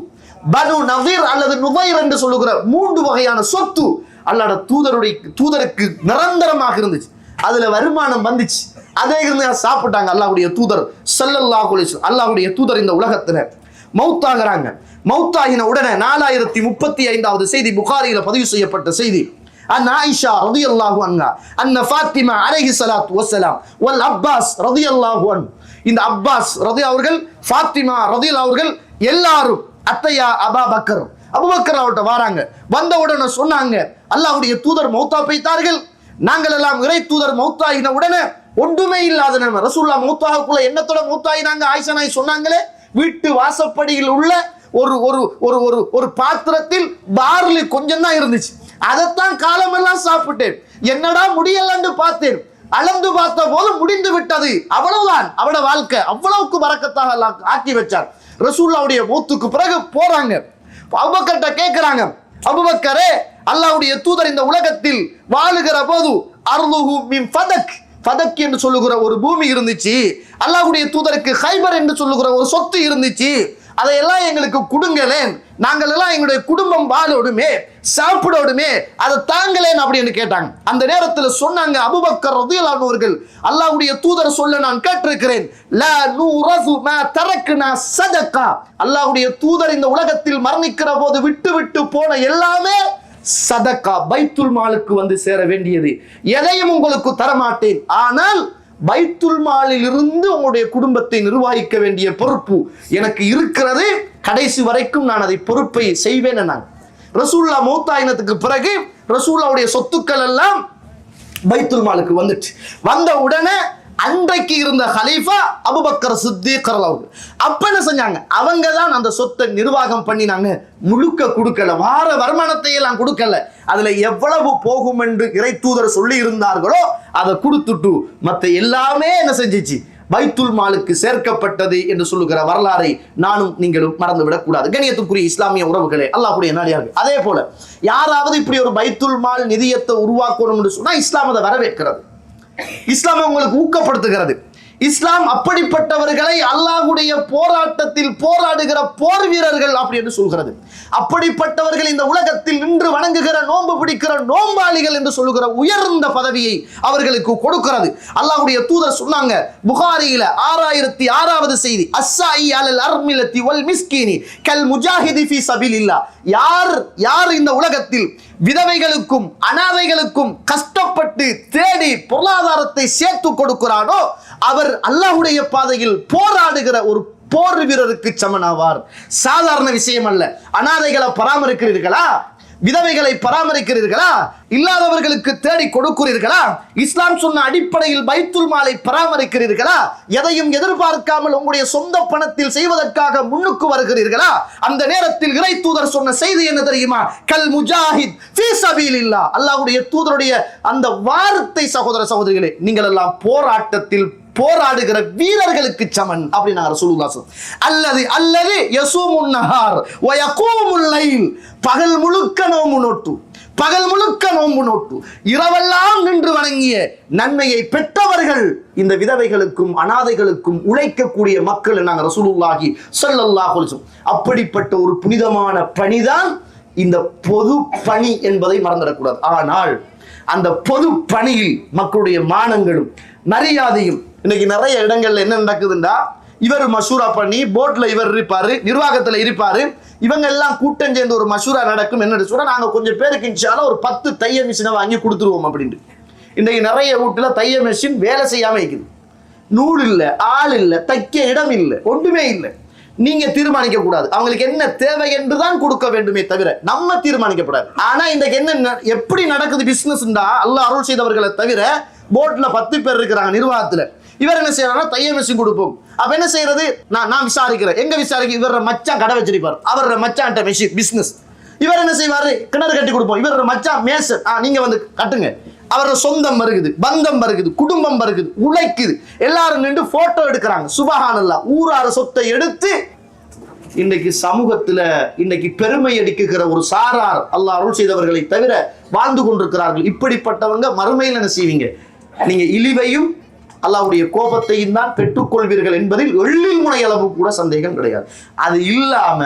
பனு நதீர் அல்லது நுவைர் என்று சொல்லுகிற 3 வகையான சொத்து அல்லாஹ்வுடைய தூதருக்கு நிரந்தரமாக இருந்துச்சு. அதுல வருமானம் வந்துச்சு, அதே இருந்து சாப்பிட்டாங்க. அல்லாஹ்வுடைய தூதர் ஸல்லல்லாஹு அலைஹி வஸல்லம், அல்லாஹ்வுடைய தூதர் இந்த உலகத்துல மௌத்தாகிறாங்க. மௌத்தாகின உடனே 4035வது செய்தி புகாரியில பதிவு செய்யப்பட்ட செய்தி. அன் ஆயிஷா ரலியல்லாஹு அன்ஹா அன்ன ஃபாத்திமா அலைஹி ஸலாத்து வஸலாம் வல் அப்பாஸ் ரலியல்லாஹு அன்ஹு, இந்த அப்பாஸ் ரதி அவர்கள், ஃபாத்திமா ரலியல்லாஹு அவர்கள் எல்லாரும் அத்தையா அபூபக்கர், அபூபக்கர் அவர்கிட்ட வராங்க. வந்த உடனே சொன்னாங்க, அல்லாஹ்வுடைய தூதர் மௌத்தா போய்த்தார்கள். நாங்கள் எல்லாம் இறை தூதர் மௌத்தாகின உடனே ஒன்றுமே இல்லாத நம்ம ரசூலுல்லாஹ் மௌத்தாகக்குள்ள எண்ணத்தோட மௌத்தாகினாங்க. ஆயிஷா நாய் சொன்னாங்களே, வீட்டு வாசப்படியில் உள்ள ஒரு ஒரு ஒரு ஒரு ஒரு பாத்திரத்தில் பார்லி கொஞ்சம் தான் இருந்துச்சு, அதைத்தான் காலமெல்லாம் சாப்பிட்டேன். என்னடா முடியலன்னு பார்த்தேன், அளந்து பார்த்த போது முடிந்து விட்டது, அவ்வளவுதான் அவட வாழ்க்கை. அவ்வளவுக்கு பரக்கத்தாக அல்லாஹ் ஆக்கி வச்சார். ரசூலுல்லாஹ்வுடைய மௌத்துக்கு பிறகு போறாங்க, அபூபக்கர்ட்ட கேட்கிறாங்க, அபூபக்கரே, அல்லாஹ்வுடைய தூதர் இந்த உலகத்தில் வாழுகிற போது அர்லுஹு மின் ஃபதக், ஃபதக் என்று சொல்லுகிற ஒரு பூமி இருந்துச்சு, அல்லாஹ்வுடைய தூதருக்கு ஹைபர் என்று சொல்லுகிற ஒரு சொத்து இருந்துச்சு, அதையெல்லாம் எங்களுக்கு கொடுங்களேன், நாங்கள் எல்லாம் எங்களுடைய குடும்பம் வாழோடுமே, சாப்பிடோடுமே, அதை தாங்களேன் அப்படின்னு கேட்டாங்க. அந்த நேரத்தில் சொன்னாங்க அபூபக்கர் ரலியல்லாஹு அன்ஹு அவர்கள், அல்லாஹ்வுடைய தூதர் சொல்ல நான் கேட்டிருக்கிறேன், லா நூரஃபு மா தரக்னா சதகா, அல்லாஹ்வுடைய தூதர் இந்த உலகத்தில் மரணிக்கிற போது விட்டு விட்டு போன எல்லாமே சதகா, பைத்துல் மாலுக்கு வந்து சேர வேண்டியது, எதையும் உங்களுக்கு தரமாட்டேன், ஆனால் பைத்துல் மாலில் இருந்து உங்களுடைய குடும்பத்தை நிர்வகிக்க வேண்டிய பொறுப்பு எனக்கு இருக்கிறது, கடைசி வரைக்கும் நான் அதை பொறுப்பை செய்வேன். ரசூலுல்லாஹ் மௌத்தாயினத்துக்கு பிறகு ரசூலுல்லாஹ்வுடைய சொத்துக்கள் எல்லாம் பைத்துல் மாலுக்கு வந்துச்சு. வந்த உடனே அன்றைக்கு இருந்த ஹலீஃபா அபூபக்கர் சித்திக் அவர்கள் அப்ப என்ன செஞ்சாங்க, அவங்க தான் அந்த சொத்தை நிர்வாகம் பண்ணினாங்க. முழுக்க கொடுக்கல, வார வருமானத்தை எல்லாம் கொடுக்கல, அதுல எவ்வளவு போகும் என்று இறை தூதர் சொல்லி இருந்தார்களோ அதை கொடுத்துட்டு மற்ற எல்லாமே என்ன செஞ்சிச்சு, பைத்துல் மாலுக்கு சேர்க்கப்பட்டது என்று சொல்லுகிற வரலாறை நானும் நீங்களும் மறந்துவிடக் கூடாது. கண்ணியத்துக்குரிய இஸ்லாமிய உறவுகளே, அல்லாஹ்வுடைய நாடியார்கள், அதே போல யாராவது இப்படி ஒரு பைத்துல் மால் நிதியத்தை உருவாக்கணும் என்று சொன்னா இஸ்லாம் அதை வரவேற்கிறது, இஸ்லாம் உங்களுக்கு ஊக்கப்படுத்துகிறது. இஸ்லாம் அப்படிப்பட்டவர்களை அல்லாஹ்வுடைய போராட்டத்தில் போராடுகிற போர் வீரர்கள் அப்படி என்று சொல்கிறது. அப்படிப்பட்டவர்கள் இந்த உலகத்தில் நின்று வணங்குகிற, நோன்பு பிடிக்கிற நோம்பாளிகள் என்று சொல்லுகிற உயர்ந்த பதவியை அவர்களுக்கு கொடுக்கிறது. அல்லாஹ்வுடைய தூதர் சொன்னாங்க புகாரியில 6006வது செய்தி, அஸ்ஸாஇ அலல் அர்மிலத்தி வல் மிஸ்கீனி கல் முஜாஹிதி ஃபீ சபீலில்லாஹ், யார் இந்த உலகத்தில் விதவைகளுக்கும் அனாதைகளுக்கும் கஷ்டப்பட்டு தேடி பொருளாதாரத்தை சேர்த்து கொடுக்கிறானோ அவர் அல்லாஹ்வுடைய பாதையில் போராடுகிற ஒரு போர் வீரருக்கு சமனாவார். சாதாரண விஷயம் அல்ல. அனாதைகளை பராமரிக்கிறீர்களா, விதவைகளை பராமரிக்கிறீர்களா, இல்லாதவர்களுக்கு தேடி கொடுக்கிறீர்களா, இஸ்லாம் சொன்ன அடிப்படையில் பைத்துல் மாலை பராமரிக்கிறீர்களா, எதையும் எதிர்பார்க்காமல் உங்களுடைய சொந்த பணத்தில் செய்வதற்காக முன்னுக்கு வருகிறீர்களா, அந்த நேரத்தில் இறை தூதர் சொன்ன செய்தி என்ன தெரியுமா, கல் முஜாஹித் ஃபீ சபீலில்லாஹ், அல்லாஹ்வுடைய தூதருடைய அந்த வார்த்தை சகோதர சகோதரிகளே, நீங்கள் எல்லாம் போராட்டத்தில் போராடுகிற வீரர்களுக்கு சமன் அப்படின்னு ரசூலுல்லாஹ் சொல்றாங்க. அல்லது யஸூமுன் நஹார் வ யகூமுல் லைல், பகல் முழுக்க நோன்பு நோட்டு இரவெல்லாம் நின்று வணங்கிய நன்மையை பெற்றவர்கள் இந்த விதவைகளுக்கும் அனாதைகளுக்கும் உழைக்கக்கூடிய மக்கள் நாங்க ரசூலுல்லாஹி ஸல்லல்லாஹு அலைஹி வஸல்லம். அப்படிப்பட்ட ஒரு புனிதமான பணிதான் இந்த பொது பணி என்பதை மறந்துடக்கூடாது. ஆனால் அந்த பொது பணியில் மக்களுடைய மானங்களும் மரியாதையும் இன்னைக்கு நிறைய இடங்கள்ல என்ன நடக்குதுண்டா, இவர் மஷூரா பண்ணி போட்ல இவர் இருப்பாரு, நிர்வாகத்துல இருப்பாரு, இவங்க எல்லாம் கூட்டம் சேர்ந்து ஒரு மஷூரா நடக்கும். என்ன சொல்ற, நாங்க கொஞ்சம் பேருக்கு இன்ஷால்லா ஒரு 10 தைய மிஷினை வாங்கி கொடுத்துருவோம் அப்படின்ட்டு. இன்னைக்கு நிறைய வீட்டுல தைய மிஷின் வேலை செய்யாம இருக்குது. நூல் இல்ல, ஆள் இல்ல, தைக்க இடம் இல்லை, ஒன்றுமே இல்லை. நீங்க தீர்மானிக்க கூடாது அவங்களுக்கு என்ன தேவை என்றுதான் கொடுக்க வேண்டுமே தவிர நம்ம தீர்மானிக்கப்படாது. ஆனா இன்றைக்கு என்ன எப்படி நடக்குது பிசினஸ்டா, அல்லாஹ் அருள் செய்தவர்களை தவிர போட்ல 10 பேர் இருக்கிறாங்க நிர்வாகத்துல. இவர் என்ன செய்யறாங்கன்னா தைய மிஷின் கொடுப்போம். அப்ப என்ன செய்யறது, நான் விசாரிக்கிறேன். எங்க விசாரிக்க, இவர மச்சான் கடை வச்சிருப்பார், அவர மச்சான் மிஷின் பிசினஸ். இவர் என்ன செய்வாரு, கிணறு கட்டி கொடுப்போம். இவர மச்சான் மேசன், நீங்க வந்து கட்டுங்க. அவரோட சொந்தம் வருகுது, பந்தம் வருகுது, குடும்பம் வருகுது, உழைக்குது. எல்லாரும் நின்று போட்டோ எடுக்கிறாங்க. சுபஹானல்லாஹ், ஊரார் சொத்தை எடுத்து இன்னைக்கு சமூகத்துல இன்னைக்கு பெருமை அடிக்குகிற ஒரு சாரார் அல்லாஹ் அருள் செய்தவர்களை தவிர வாழ்ந்து கொண்டிருக்கிறார்கள். இப்படிப்பட்டவங்க மறுமையில் என்ன செய்வீங்க, நீங்க இழிவையும் அல்லாஹ்வுடைய கோபத்தையும் தான் பெற்றுக்கொள்வீர்கள் என்பதில் எள்ளில் முனை அளவு கூட சந்தேகம் கிடையாது. அது இல்லாம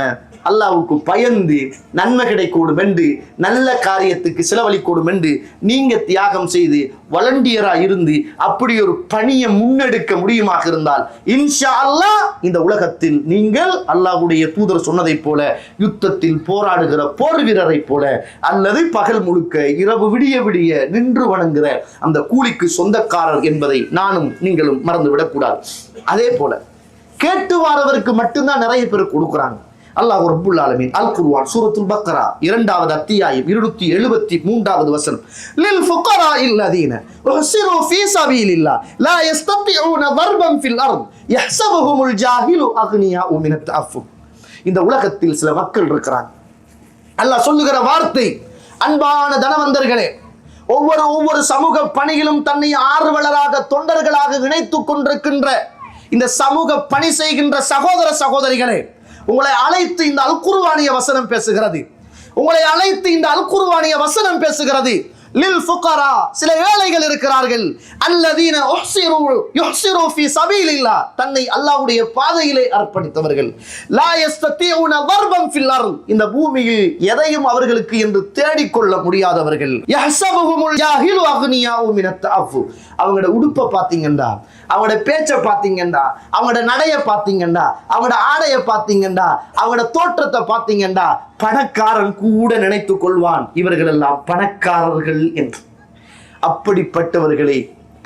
அல்லாஹ்வுக்கு பயந்து நன்மை கிடைக்கூடும் என்று, நல்ல காரியத்துக்கு செலவழிக்கூடும் என்று நீங்க தியாகம் செய்து வாலண்டியரா இருந்து அப்படி ஒரு பணியை முன்னெடுக்க முடியுமாக இருந்தால் இன்ஷா அல்லாஹ் இந்த உலகத்தில் நீங்கள் அல்லாஹ்வுடைய தூதர் சொன்னதை போல யுத்தத்தில் போராடுகிற போர் வீரரை போல, அல்லது பகல் முழுக்க இரவு விடிய விடிய நின்று வணங்குகிற அந்த கூலிக்கு சொந்தக்காரர் என்பதை நானும் நீங்களும் மறந்துவிடக் கூடாது. அதே போல கேட்டு வாரவருக்கு மட்டும்தான் நிறைய பேர் கொடுக்குறாங்க. அல்லாஹ் ரப்புல் ஆலமீன் அல் குர்ஆன் சூரத்துல் பக்ரா 2வது அத்தியாயம் 273வது வசனம், லில் ஃபுகராஇல் லதீன உஹ்சிரு ஃபீ ஸபீலில்லாஹ் லா யஸ்தத்திஊன தர்பன் ஃபில் அர்த் யஹ்ஸபுஹுமுல் ஜாஹிலு அக்னியாஉ மினத் தஅஃஃபுஃப். இந்த உலகத்தில் சில மக்கள் இருக்கிறாங்க. அல்லாஹ் சொல்லுகிற வார்த்தை, அன்பான தனவந்தர்களே, ஒவ்வொரு சமூக பணியிலும் தன்னை ஆர்வலராக தொண்டர்களாக இணைத்துக் கொண்டிருக்கின்ற இந்த சமூக பணி செய்கின்ற சகோதர சகோதரிகளே, உங்களை அழைத்து இந்த அல் குர்ஆனிய வசனம் பேசுகிறது. உங்களை அழைத்து இந்த அல் குர்ஆனிய வசனம் பேசுகிறது. லில் ஃபுகரா, சில ஏழைகள் இருக்கிறார்கள். அல்லதீன யுஹ்சிரு ஃபீ ஸபீலில்லாஹ், தன்னை அல்லாஹ்வுடைய பாதையிலே அர்ப்பணித்தவர்கள். லா யஸ்தத்திஊன தர்பன் ஃபில் அர்த், இந்த பூமியில் எதையும் அவர்களுக்கு என்று தேடிக்கொள்ள முடியாதவர்கள். யஹ்ஸபுஹுமுல் ஜாஹிலு அக்னியாஉ மினத் தஅஃஃபுஃப், அவங்களோட உடுப்பை பார்த்தீங்கன்னா, அவங்களோட பேச்சை பார்த்தீங்கன்னா, அவங்களோட நடைய பார்த்தீங்கன்னா, அவங்களோட ஆடையை பார்த்தீங்கன்னா, அவங்களோட தோற்றத்தை பார்த்தீங்கன்னா, பணக்காரன் கூட நினைத்துக் கொள்வான் இவர்கள் எல்லாம் பணக்காரர்கள் என்று. அப்படிப்பட்டவர்களை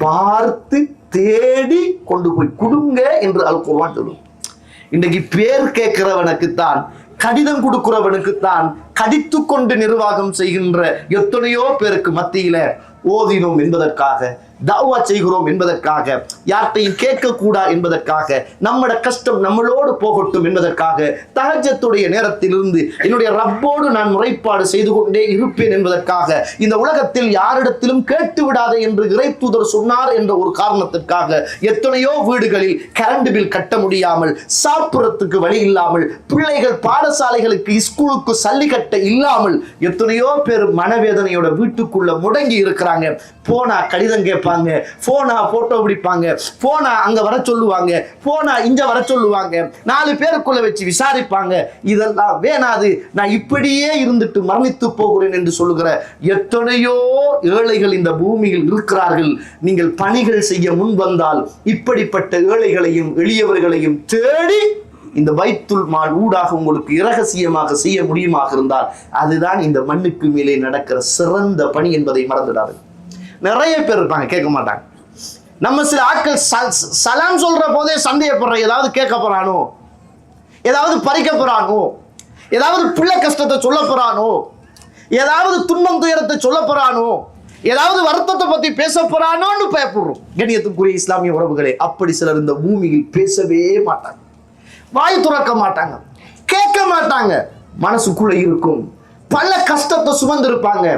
பார்த்து தேடி கொண்டு போய் கொடுங்க என்று அல் குர்ஆன் சொல்லும். இன்றைக்கு பேர் கேட்கிறவனுக்குத்தான், கடிதம் கொடுக்கிறவனுக்குத்தான் கடித்து கொண்டு நிர்வாகம் செய்கின்ற எத்தனையோ பேருக்கு மத்தியில ஓதினோம் என்பதற்காக, தாவா செய்கிறோம் என்பதற்காக, யார்கிட்டையும் கேட்கக்கூடா என்பதற்காக, நம்மட கஷ்டம் நம்மளோடு போகட்டும் என்பதற்காக, தஹஜ்ஜத்துடைய நேரத்திலிருந்து என்னுடைய ரப்போடு நான் முறைப்பாடு செய்து கொண்டே இருப்பேன் என்பதற்காக, இந்த உலகத்தில் யாரிடத்திலும் கேட்டு விடாதே என்று இறை தூதர் சொன்னார் என்ற ஒரு காரணத்திற்காக எத்தனையோ வீடுகளில் கரண்ட் பில் கட்ட முடியாமல், சாப்பிடறதுக்கு வழி இல்லாமல், பிள்ளைகள் பாடசாலைகளுக்கு ஸ்கூலுக்கு சல்லி கட்ட இல்லாமல் எத்தனையோ பேர் மனவேதனையோட வீட்டுக்குள்ள முடங்கி இருக்கிறாங்க. போனா கடிதம் கேட்பாங்க, போனா போட்டோ பிடிப்பாங்க, போனா அங்க வர சொல்லுவாங்க, போனா இங்க வர சொல்லுவாங்க, 4 பேருக்குள்ள வச்சு விசாரிப்பாங்க. இதெல்லாம் வேணாது, நான் இப்படியே இருந்துட்டு மரணித்து போகிறேன் என்று சொல்லுகிற எத்தனையோ ஏழைகள் இந்த பூமியில் இருக்கிறார்கள். நீங்கள் பணிகள் செய்ய முன் வந்தால் இப்படிப்பட்ட ஏழைகளையும் எளியவர்களையும் தேடி இந்த பைத்துல் மால் ஊடாக உங்களுக்கு இரகசியமாக செய்ய முடியுமாக இருந்தால் அதுதான் இந்த மண்ணுக்கு மேலே நடக்கிற சிறந்த பணி என்பதை மறந்துடாது. நிறைய பேர் இருப்பாங்க, கேட்க மாட்டாங்க. நம்ம சில ஆட்கள் சலாம் சொல்ற போதே சந்தேகப்படுற, ஏதாவது கேட்க போறானோ, ஏதாவது பறிக்க போறானோ, ஏதாவது பிள்ளை கஷ்டத்தை சொல்ல போறானோ, ஏதாவது துன்பம் துயரத்தை சொல்ல போறானோ, ஏதாவது வருத்தத்தை பத்தி பேச போறானோன்னு பயப்படுறோம். கண்ணியத்துக்குரிய இஸ்லாமிய உறவுகளே, அப்படி சிலர் இந்த பூமியில் பேசவே மாட்டாங்க, வாய் துறக்க மாட்டாங்க, கேட்க மாட்டாங்க. மனசுக்குள்ள இருக்கும் பல கஷ்டத்தை சுமந்திருப்பாங்க,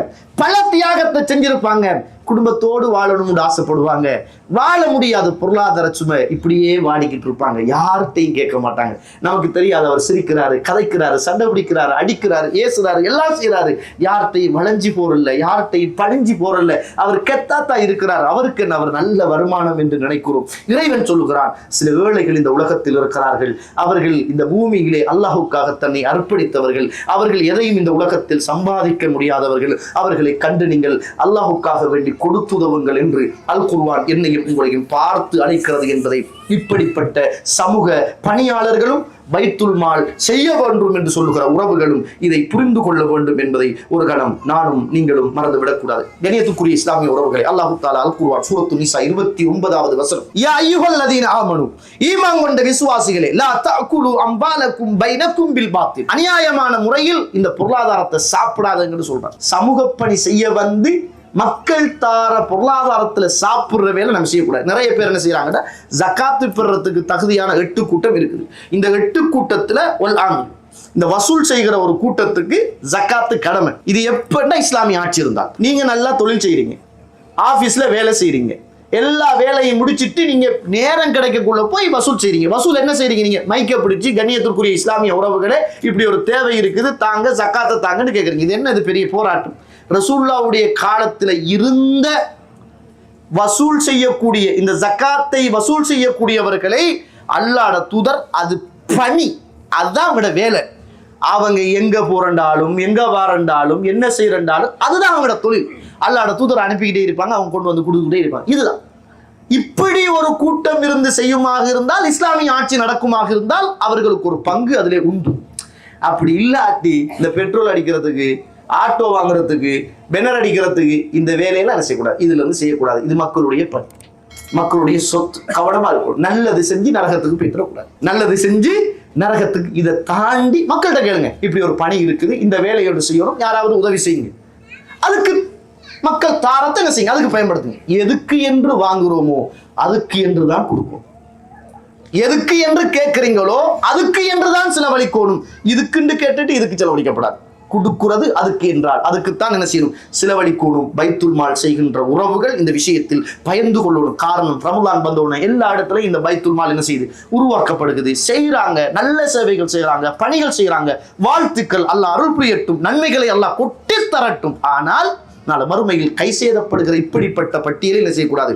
பல தியாகத்தை செஞ்சிருப்பாங்க, குடும்பத்தோடு வாழணும்னு ஆசைப்படுவாங்க, வாழ முடியாது, பொருளாதார சுமை, இப்படியே வாடிக்கிட்டு இருப்பாங்க, யார்கிட்டையும் கேட்க மாட்டாங்க. நமக்கு தெரியாது, அவர் சிரிக்கிறாரு, கதைக்கிறாரு, சண்டை பிடிக்கிறாரு, அடிக்கிறாரு, ஏசுறாரு, எல்லாம் செய்யறாரு, யார்கிட்டையும் வளைஞ்சி போறல, யார்கிட்டையும் பழிஞ்சி போறல, அவர் கெத்தாத்தா இருக்கிறார், அவருக்கு என்ன, அவர் நல்ல வருமானம் என்று நினைக்கிறோம். இறைவன் சொல்லுகிறான், சில ஏழைகள் இந்த உலகத்தில் இருக்கிறார்கள், அவர்கள் இந்த பூமியிலே அல்லாஹுக்காக தன்னை அர்ப்பணித்தவர்கள், அவர்கள் எதையும் இந்த உலகத்தில் சம்பாதிக்க முடியாதவர்கள், அவர்களை கண்டு நீங்கள் அல்லாஹுக்காக வேண்டி கொடுத்துதவுங்கள் என்று அல் குர்ஆன் என்னையும் உங்களையும் பார்த்து அழைக்கிறது என்பதை இப்படிப்பட்ட சமூக பணியாளர்களும் பைத்துல் மால் செய்ய வேண்டும் என்று சொல்லுகிற உறவுகளும் இதை புரிந்து கொள்ள வேண்டும் என்பதை ஒரு கணம் நானும் நீங்களும் மறந்துவிடக்கூடாது. கண்ணியத்துக்குரிய இஸ்லாமிய உறவுகளை அல்லாஹ் தஆலா அல் குர்ஆன் சூரத்து நிசா 29வது வசனம், யா அய்யுஹல்லதீன ஆமனு, ஈமான் கொண்ட விசுவாசிகளே, லா தஅகுலு அம்பாலக்கும் பைனக்கும் பில் பாத்தில், அநியாயமான முறையில் இந்த பொருளாதாரத்தை சாப்பிடாதீங்கன்னு சொல்றாங்க. சமூக பணி செய்ய வந்து மக்கள் தார பொருளாதாரத்துல சாப்பிடுற வேலை நம்ம செய்யக்கூடாது. நிறைய பேர் என்ன செய்யறாங்கன்னா, ஜகாத்து பெறறதுக்கு தகுதியான 8 கூட்டம் இருக்குது. இந்த 8 கூட்டத்துல இந்த வசூல் செய்கிற ஒரு கூட்டத்துக்கு ஜகாத்து கடமை. இது எப்படின்னா இஸ்லாமிய ஆட்சி இருந்தால், நீங்க நல்லா தொழில் செய்யறீங்க, ஆபீஸ்ல வேலை செய்யறீங்க, எல்லா வேலையும் முடிச்சிட்டு நீங்க நேரம் கிடைக்கக்குள்ள போய் வசூல் செய்றீங்க. வசூல் என்ன செய்றீங்க, நீங்க மைக்க பிடிச்சி கண்ணியத்திற்குரிய இஸ்லாமிய உறவுகளே இப்படி ஒரு தேவை இருக்குது, தாங்க ஜகாத்தை தாங்கன்னு கேட்குறீங்க. இது என்ன, இது பெரிய போராட்டம். ரசூலுல்லாஹ்வுடைய காலத்தில் இருந்த வசூல் செய்யக்கூடிய இந்த ஜகாத்தை வசூல் செய்யக்கூடியவர்களை அல்லாஹ்வுடைய தூதர், அது பணி, அதுதான் அவங்களோட வேலை. அவங்க எங்க போறண்டாலும் எங்க வாரண்டாலும் என்ன செய்யறாலும் அதுதான் அவங்களோட தொழில். அல்லாஹ்வுடைய தூதர் அனுப்பிக்கிட்டே இருப்பாங்க, அவங்க கொண்டு வந்து கொடுத்துக்கிட்டே இருப்பாங்க. இதுதான். இப்படி ஒரு கூட்டம் இருந்து செய்யுமாக இருந்தால், இஸ்லாமிய ஆட்சி நடக்குமாக இருந்தால் அவர்களுக்கு ஒரு பங்கு அதிலே உண்டு. அப்படி இல்லாட்டி இந்த பெட்ரோல் அடிக்கிறதுக்கு, ஆட்டோ வாங்குறதுக்கு, பெனர் அடிக்கிறதுக்கு இந்த வேலையெல்லாம் என்ன செய்யக்கூடாது, இதுல இருந்து செய்யக்கூடாது. இது மக்களுடைய பணி, மக்களுடைய சொத்து. கவனமா இருக்கும். நல்லது செஞ்சு நரகத்துக்கு போயிடக்கூடாது, நல்லது செஞ்சு நரகத்துக்கு. இதை தாண்டி மக்கள்கிட்ட கேளுங்க, இப்படி ஒரு பணி இருக்குது, இந்த வேலையோடு செய்யணும், யாராவது உதவி செய்யுங்க, அதுக்கு மக்கள் தாரத்தை என்ன செய்யுங்க, அதுக்கு பயன்படுத்துங்க. எதுக்கு என்று வாங்குறோமோ அதுக்கு என்று தான் கொடுப்போம். எதுக்கு என்று கேட்கிறீங்களோ அதுக்கு என்று தான் செலவழிக்கணும். இதுக்குன்னு கேட்டுட்டு இதுக்கு செலவழிக்கப்படாது. கொடுக்கிறது அதுக்கு என்றால் அதுக்குத்தான் என்ன செய்யணும், செலவழிக்கணும். பைத்துல் மால் செய்கின்ற உறவுகள் இந்த விஷயத்தில் பயந்து கொள்ளணும். காரணம், ரமலான் வந்தோடனே எல்லா இடத்துலையும் இந்த பைத்துல் மால் என்ன செய்யுது, உருவாக்கப்படுகிறது. செய்யறாங்க, நல்ல சேவைகள் செய்யறாங்க, பணிகள் செய்யறாங்க. வாழ்த்துக்கள், அல்லாஹ் அருள் புரியட்டும், நன்மைகளை அல்லாஹ் கொட்டி தரட்டும். ஆனால் நாளை மறுமையில் கை சேதப்படுகிற இப்படிப்பட்ட பட்டியலில் என்ன செய்யக்கூடாது,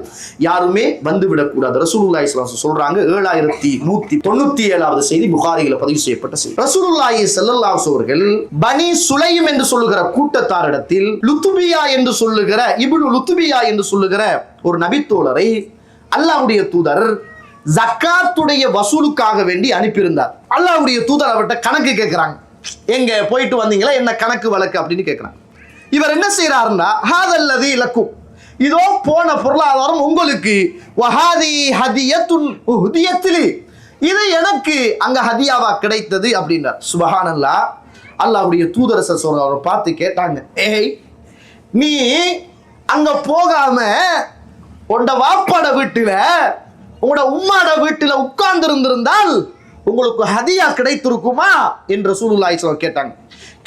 யாருமே வந்துவிடக்கூடாது. ரசூலுல்லாஹி ஸல்லல்லாஹு அலைஹி வஸல்லம் சொல்றாங்க, 7197வது செய்தி புகாரியில பதிவு செய்யப்பட்ட செய்தி. ரசூலுல்லாஹி ஸல்லல்லாஹு அலைஹி அவர்கள் பனி சுலைம் என்று சொல்லுகிற கூட்டத்தாரிடத்தில் லுத்பியா என்று சொல்லுகிற இப்னு லுத்பியா என்று சொல்லுகிற ஒரு நபித்தோழரை அல்லாஹ்வுடைய தூதர் ஜக்காத்துடைய வசூலுக்காக வேண்டி அனுப்பியிருந்தார். அல்லாஹ்வுடைய தூதர் அவர்கிட்ட கணக்கு கேட்கிறாங்க, எங்க போயிட்டு வந்தீங்களா, என்ன கணக்கு வழக்கு அப்படின்னு கேட்கிறாங்க. இவர் என்ன செய்யறாருன்னா, ஹாதல்லதி லக்கும், இதோ போன பொருளாதாரம் உங்களுக்கு, வஹாதி ஹதியத்துன் உஹ்தியத்லி, இது எனக்கு அங்க ஹதியாவா கிடைத்தது அப்படின்றார். சுப்ஹானல்லாஹ். அல்லாஹ்வுடைய தூதர் அவரை பார்த்து கேட்டாங்க, ஏய், நீ அங்க போகாம உண்ட வாப்பாட வீட்டுல உங்களோட உம்மாட வீட்டுல உட்கார்ந்து இருந்திருந்தால் உங்களுக்கு ஹதியா கிடைத்திருக்குமா என்று ரசூலுல்லாஹி ஸல்லல்லாஹு அலைஹி கேட்டாங்க.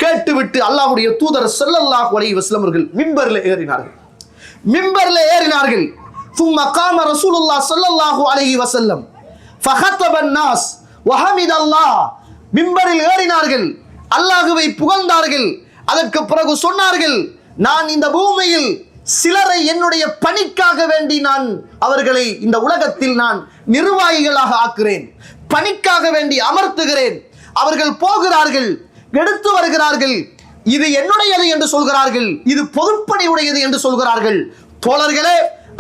கேட்டுவிட்டு அல்லாஹ்வுடைய தூதர் ஸல்லல்லாஹு அலைஹி வஸல்லம் அவர்கள் மிம்பர்ல ஏறினார்கள். மிம்பர்ல ஏறினார்கள். ثم قام رسول الله صلى الله عليه وسلم فخطب الناس وحمد الله. மிம்பரில் ஏறினார்கள், அல்லாஹ்வை புகழ்ந்தார்கள். அதற்கு பிறகு சொன்னார்கள், நான் இந்த பூமியில் சிலரை என்னுடைய பணிக்காக வேண்டி நான் அவர்களை இந்த உலகத்தில் நான் நிர்வாகிகளாக ஆக்குறேன், பணிக்காக வேண்டி அமர்த்துகிறேன். அவர்கள் போகிறார்கள், எடுத்து வருகிறார்கள், இது என்னுடையது என்று சொல்கிறார்கள், இது பொதுப்பணி உடையது என்று சொல்கிறார்கள். தோழர்களே,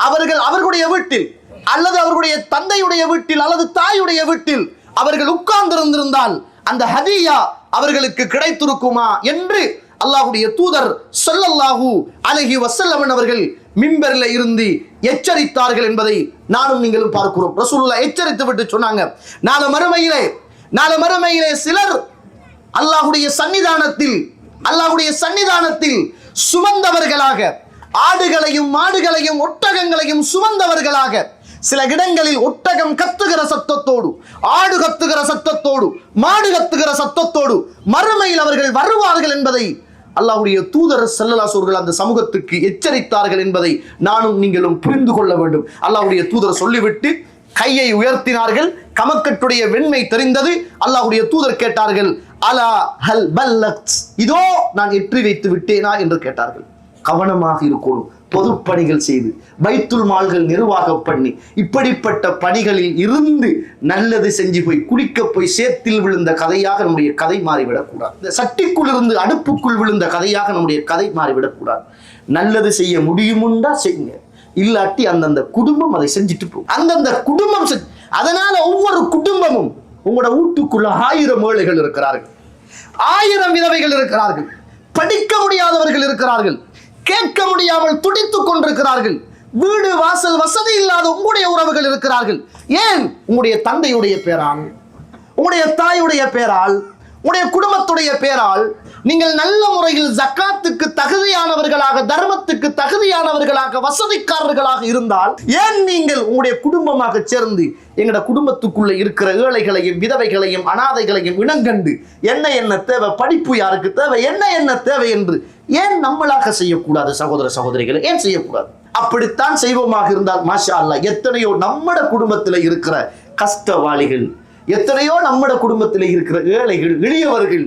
அவர்கள் அவர்களுடைய வீட்டில் அல்லது அவர்களுடைய தந்தையுடைய வீட்டில் அல்லது தாயுடைய வீட்டில் அவர்கள் உட்கார்ந்திருந்திருந்தால் அந்த ஹதியா அவர்களுக்கு கிடைத்திருக்குமா என்று அல்லாஹ்வுடைய தூதர் ஸல்லல்லாஹு அலைஹி வஸல்லம் அவர்கள் மிம்பரில் இருந்து எச்சரித்தார்கள் என்பதை நானும் நீங்களும் பார்க்கிறோம். ரசூலுல்லாஹ் எச்சரித்து விட்டு சொன்னாங்க, நாளை மறுமையிலே சிலர் அல்லாஹ்வுடைய சன்னிதானத்தில் சுமந்தவர்களாக, ஆடுகளையும் மாடுகளையும் ஒட்டகங்களையும் சுமந்தவர்களாக, சில இடங்களில் ஒட்டகம் கத்துகிற சத்தத்தோடு, ஆடு கத்துகிற சத்தத்தோடு, மாடு கத்துகிற சத்தத்தோடு மறுமையில் அவர்கள் வருவார்கள் என்பதை அல்லாஹ்வுடைய தூதர் ஸல்லல்லாஹு அலைஹி வஸல்லம் அந்த சமூகத்துக்கு எச்சரித்தார்கள் என்பதை நானும் நீங்களும் புரிந்து கொள்ள வேண்டும். அல்லாஹ்வுடைய தூதர் சொல்லிவிட்டு கையை உயர்த்தினார்கள். கமக்கட்டுடைய வெண்மை தெரிந்தது. அல்லாஹ்வுடைய தூதர் கேட்டார்கள், அலா ஹல் பல்லக்த், இதோ நான் எற்றி வைத்து விட்டேனா என்று கேட்டார்கள். கவனமாக இருக்கணும். பொதுப்பணிகள் செய்து பைத்துல் மால்கள் நிர்வாகம் பண்ணி இப்படிப்பட்ட பணிகளில் இருந்து நல்லது செஞ்சு போய் குளிக்க போய் சேத்தில் விழுந்த கதையாக நம்முடைய கதை மாறிவிடக்கூடாது. இந்த சட்டிக்குள் இருந்து அடுப்புக்குள் விழுந்த கதையாக நம்முடைய கதை மாறிவிடக்கூடாது. நல்லது செய்ய முடியுமுண்டா செய்யுங்க, இல்லாட்டி அந்தந்த குடும்பம் அதை செஞ்சுட்டு போகும். அந்தந்த குடும்பம் அதனால ஒவ்வொரு குடும்பமும் உங்களோட வீட்டுக்குள்ள 1000 ஏழைகள் இருக்கிறார்கள், 1000 விதவைகள் இருக்கிறார்கள், படிக்க முடியாதவர்கள் இருக்கிறார்கள், கேட்க முடியாமல் துடித்துக் கொண்டிருக்கிறார்கள், வீடு வாசல் வசதி இல்லாத உங்களுடைய உறவுகள் இருக்கிறார்கள். ஏன்? உங்களுடைய தந்தையுடைய பேரால், உங்களுடைய தாயுடைய பேரால், உங்களுடைய குடும்பத்துடைய பேரால் நீங்கள் நல்ல முறையில் ஜக்காத்துக்கு தகுதியானவர்களாக, தர்மத்துக்கு தகுதியானவர்களாக, வசதிக்காரர்களாக இருந்தால் ஏன் நீங்கள் உங்களுடைய குடும்பமாக சேர்ந்து எங்களோட குடும்பத்துக்குள்ள இருக்கிற ஏழைகளையும் விதவைகளையும் அனாதைகளையும் இனங்கண்டு என்ன தேவை, படிப்பு யாருக்கு தேவை, என்ன தேவை என்று ஏன் நம்மளாக செய்யக்கூடாது? சகோதர சகோதரிகளை ஏன் செய்யக்கூடாது? அப்படித்தான் செய்வோமாக இருந்தால் மாஷா அல்லாஹ், எத்தனையோ நம்மட குடும்பத்தில் இருக்கிற கஷ்டவாளிகள், எத்தனையோ நம்மட குடும்பத்தில் இருக்கிற ஏழைகள் எளியவர்கள்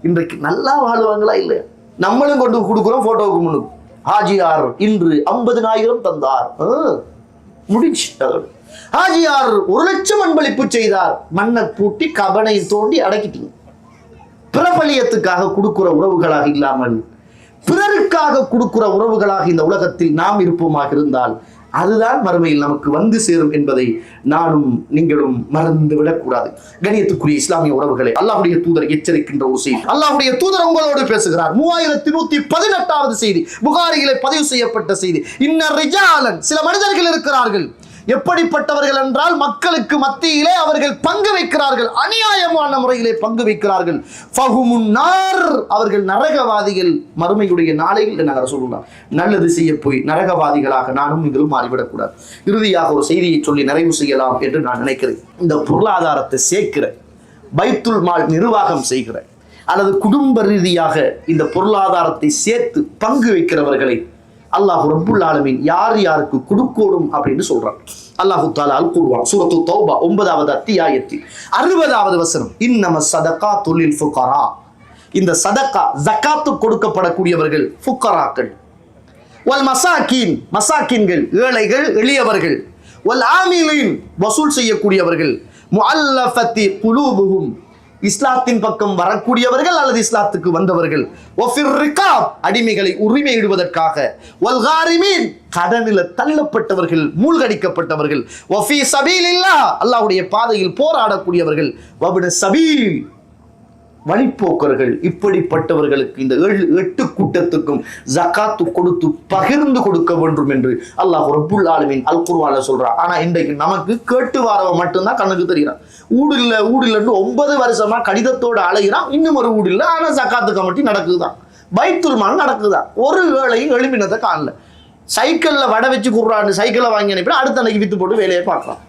இன்றைக்கு நல்லா வாழ்வாங்களா இல்லையா? நம்மளும் கொண்டு கொடுக்குறோம் போட்டோவுக்கு முன்னுக்கு. ஹாஜியார் இன்று 50,000 தந்தார், முடிச்சு. ஹாஜியார் 1,00,000 அன்பளிப்பு செய்தார், மண்ணை பூட்டி கபனை தோண்டி அடக்கிட்டீங்க. பிரபலியத்துக்காக கொடுக்கிற உறவுகளாக இல்லாமல் பிறருக்காக கொடுக்கிற உறவுகளாக இந்த உலகத்தில் நாம் இருப்போமாக இருந்தால் அதுதான் மறுமையில் நமக்கு வந்து சேரும் என்பதை நானும் நீங்களும் மறந்து விடக்கூடாது. கணியத்துக்குரிய இஸ்லாமிய உறவுகளை, அல்லாஹ்வுடைய தூதர் எச்சரிக்கின்ற ஒரு செய்தி. அல்லாஹ்வுடைய தூதர் உங்களோடு பேசுகிறார். 3118வது செய்தி, புகாரியிலே பதிவு செய்யப்பட்ட செய்தி. இன்ன ரிஜாலன், சில மனிதர்கள் இருக்கிறார்கள். எப்படிப்பட்டவர்கள் என்றால் மக்களுக்கு மத்தியிலே அவர்கள் பங்கு வைக்கிறார்கள், அநியாயமான முறையிலே பங்கு வைக்கிறார்கள். ஃபஹுமுன்னார், அவர்கள் நரகவாதிகள் மறுமையுடைய நாளையில் நாங்கள் சொல்லலாம். நல்லது செய்ய போய் நரகவாதிகளாக நானும் நீங்களும் மாறிவிடக்கூடாது. இறுதியாக ஒரு செய்தியை சொல்லி நிறைவு செய்யலாம் என்று நான் நினைக்கிறேன். இந்த பொருளாதாரத்தை சேர்க்கிற, பைத்துல் மால் நிர்வாகம் செய்கிற அல்லது குடும்ப ரீதியாக இந்த பொருளாதாரத்தை சேர்த்து பங்கு வைக்கிறவர்களை அல்லாஹ் ரப்புல் ஆலமீன் யார் யாருக்கு கொடுக்கணும் அப்படின்னு சொல்றான். அல்லாஹு தஆலா அல் குர்ஆன் சூரத்து தௌபா 9வது அத்தியாயத்தில் 60வது வசனம், இன்னம ஸதகாத்து லில் ஃபுகரா, இந்த சதகா ஜகாத்து கொடுக்கப்படக்கூடியவர்கள் ஃபுகராக்கள், வல் மசாகின், மசாகின்கள் ஏழைகள் எளியவர்கள், வல் ஆமிலீன் வசூல் செய்யக்கூடியவர்கள், முஅல்லஃபத்தி குலூபுஹும் இஸ்லாத்தின் பக்கம் வரக்கூடியவர்கள் அல்லது இஸ்லாத்துக்கு வந்தவர்கள், வஃபிர் ரிகாப் அடிமைகளை உரிமையிடுவதற்காக, வல் காரிமீன் கடனில் தள்ளப்பட்டவர்கள் மூழ்கடிக்கப்பட்டவர்கள், வஃபி சபீலில்லாஹ் அல்லாஹ்வுடைய பாதையில் போராடக்கூடியவர்கள், வப்ன சபீல் வழிப்போக்கர்கள். இப்படிப்பட்டவர்களுக்கு இந்த 8 கூட்டத்துக்கும் ஜகாத்து கொடுத்து பகிர்ந்து கொடுக்க வேண்டும் என்று அல்லாஹ் ரப்புல் ஆலமீன் அல் குர்ஆன்ல சொல்றான். ஆனா இன்றைக்கு நமக்கு கேட்டு வரவ மட்டும்தான் கண்ணுக்கு தெரிகிறான். ஊடு இல்லைன்னு 9 வருஷமா கடிதத்தோட அலைகிறான், இன்னும் ஒரு ஊடு இல்லை, ஆனா ஜகாத்து கமிட்டி நடக்குதுதான், பைத்துல் மால் நடக்குதான். ஒரு வேளையும் எழுப்பினதை காணல. சைக்கிள்ல வடை வச்சு குடுறான்னு சைக்கிளை வாங்கி அனுப்பி அடுத்த அன்னைக்கு வித்து போட்டு வேலையை பார்க்கலாம்.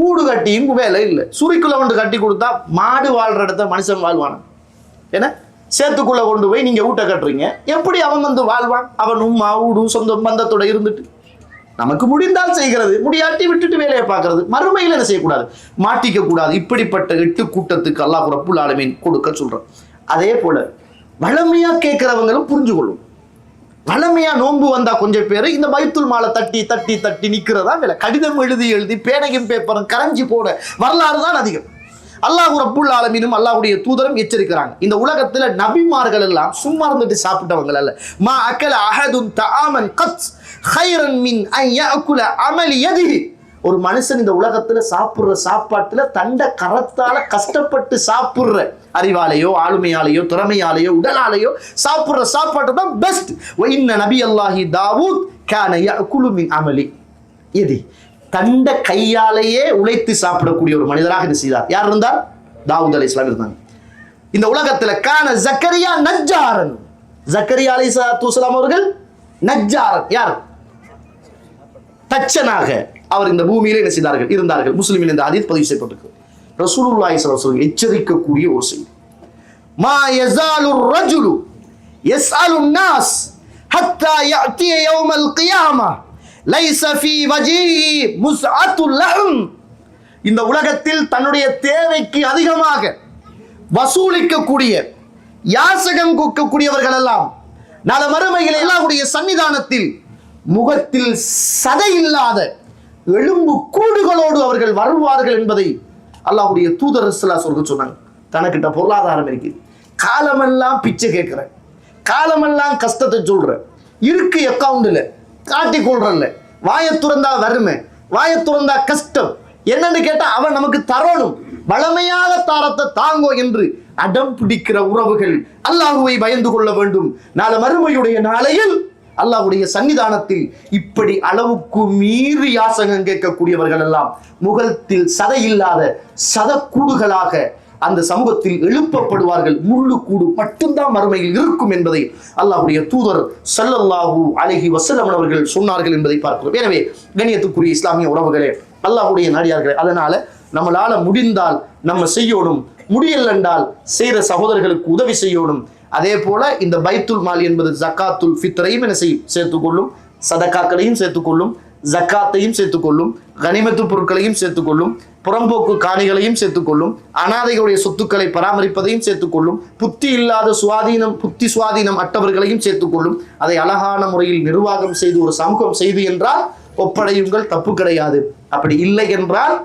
ஊடு கட்டியும் வேலை இல்லை. சுரிக்குள்ள கொண்டு கட்டி கொடுத்தா மாடு வாழ்ற இடத்த மனுஷன் வாழ்வான. ஏன்னா சேத்துக்குள்ள கொண்டு போய் நீங்க ஊட்ட கட்டுறீங்க, எப்படி அவன் வந்து வாழ்வான்? அவன் உம்மா ஊடு சொந்த பந்தத்தோட இருந்துட்டு நமக்கு முடிந்தால் செய்கிறது, முடியாட்டி விட்டுட்டு வேலையை பார்க்கறது. மறுமையில் என்ன செய்யக்கூடாது? மாட்டிக்க கூடாது. இப்படிப்பட்ட 8 கூட்டத்துக்கு அல்லாஹ் ரப்புல் ஆலமீன் கொடுக்க சொல்றான். அதே போல வளமையா கேட்கிறவங்களும் புரிஞ்சு கொள்ளும். வளமையா நோன்பு வந்தா கொஞ்சம் பேர் இந்த பைத்துல் மாலை தட்டி தட்டி தட்டி நிக்கிறதா வேலை. கடிதம் எழுதி பேனையும் பேப்பரும் கரைஞ்சி போன வரலாறு தான் அதிகம். அல்லாஹ் ரப்புல் ஆலமீனும் அல்லாஹ்வுடைய தூதரும் எச்சரிக்கிறாங்க. இந்த உலகத்துல நபிமார்கள் எல்லாம் சும்மா இருந்துட்டு சாப்பிட்டவங்க அல்ல. மா அகல அஹதுன் தஆமன் கத் கைரன் மின் அன் யாக்குல அமலி யதிஹி. ஒரு மனுஷன் இந்த உலகத்துல சாப்பிடுற சாப்பாட்டுல தண்ட கரத்தால கஷ்டப்பட்டு சாப்பிடுற, அறிவாலேயோ ஆளுமையாலேயோ திறமையாலேயோ உடலாலேயோ சாப்பிடுற சாப்பாட்டு தான் பெஸ்ட். இன்ன நபி அல்லாஹி தாவூத் கான யாக்குலு மின் அமலி யதி. தண்ட கையாலேயே உழைத்து சாப்பிடக்கூடிய ஒரு மனிதராக இது செய்தார். யார் இருந்தார்? தாவூத் அலைஹிஸ்ஸலாம் இருந்தாங்க. இந்த உலகத்துல கான ஜக்கரியா நஜ்ஜாரன். ஜக்கரியா அலைஹிஸ்ஸலாத்து வஸலாம் அவர்கள் நஜ்ஜாரன். யார்? தச்சனாக அவர் இந்த பூமியிலே என்ன செய்தார்கள்? இருந்தார்கள். முஸ்லிமில் இந்த ஹதீஸ் பதிவு செய்யப்பட்டிருக்கு. ரசூலுல்லாஹி ஸல்லல்லாஹு அலைஹி வஸல்லம் எச்சரிக்கக்கூடிய ஒரு செய்தி. மா யஸாலு ரஜுலு யஸ்அலுன் நாஸ் ஹத்தா யஅதி யௌமல் கியாமா லைஸ ஃபீ வஜீஹி முஸ்அத்துல் லஹம். இந்த உலகத்தில் தன்னுடைய தேவைக்கு அதிகமாக வசூலிக்கக்கூடிய யாசகம் கொடுக்கக்கூடியவர்கள் எல்லாம் நாளை மறுமையில் அல்லாஹ்வுடைய சன்னிதானத்தில் முகத்தில் சதை இல்லாத எலும்பு கூடுகளோடு அவர்கள் வருவார்கள் என்பதை அல்லாஹ்வுடைய தூதர் ஸல்லல்லாஹு அலைஹி வஸல்லம் சொன்னாங்க. தனக்கிட்ட பொருளாதாரம் இருக்குது, காலமெல்லாம் பிச்சை கேட்கிறேன், காலமெல்லாம் கஷ்டத்தை சொல்றேன், இருக்கு அக்கவுண்ட்ல காட்டிக்கொள்றல்ல, வாயை துறந்தா வறுமை, வாயை துறந்தா கஷ்டம், என்னன்னு கேட்டா அவன் நமக்கு தரணும், வளமையாக தாரத்தை தாங்கோ என்று அடம் பிடிக்கிற உறவுகள் அல்லாஹ்வை பயந்து கொள்ள வேண்டும். நாளை மறுமையுடைய நாளையில் அல்லாஹ்வுடைய சன்னிதானத்தில் இப்படி அளவுக்கு மீறி யாசகம் கேட்கக்கூடியவர்கள் எல்லாம் முகத்தில் சதை இல்லாத சதக்கூடுகளாக அந்த சமூகத்தில் எழுப்பப்படுவார்கள். முள்ளு கூடு மட்டும்தான் மறுமையில் இருக்கும் என்பதை அல்லாஹ்வுடைய தூதர் ஸல்லல்லாஹு அலைஹி வஸல்லம் அவர்கள் சொன்னார்கள் என்பதை பார்க்கிறோம். எனவே கண்ணியத்துக்குரிய இஸ்லாமிய உறவுகளே, அல்லாஹ்வுடைய நாடியார்களே, அதனால நம்மளால முடிந்தால் நம்ம செய்யணும், முடியல் என்றால் செய்த சகோதரர்களுக்கு உதவி செய்யணும். அதே போல இந்த பைத்துல் மால் என்பது ஜக்காத்துல் ஃபித்ரையும் என்ன செய்யும், சேர்த்துக்கொள்ளும், சதக்காக்களையும் சேர்த்துக்கொள்ளும், ஜக்காத்தையும் சேர்த்துக்கொள்ளும், கனிமத்து பொருட்களையும் சேர்த்துக்கொள்ளும், புறம்போக்கு காணிகளையும் சேர்த்துக்கொள்ளும், அனாதைகளுடைய சொத்துக்களை பராமரிப்பதையும் சேர்த்துக்கொள்ளும், புத்தி சுவாதீனம் அற்றவர்களையும் சேர்த்துக்கொள்ளும். அதை அழகான முறையில் நிர்வாகம் செய்து ஒரு சமூகம் செய்து என்றால் ஒப்படையுங்கள், தப்பு கிடையாது. அப்படி இல்லை என்றால்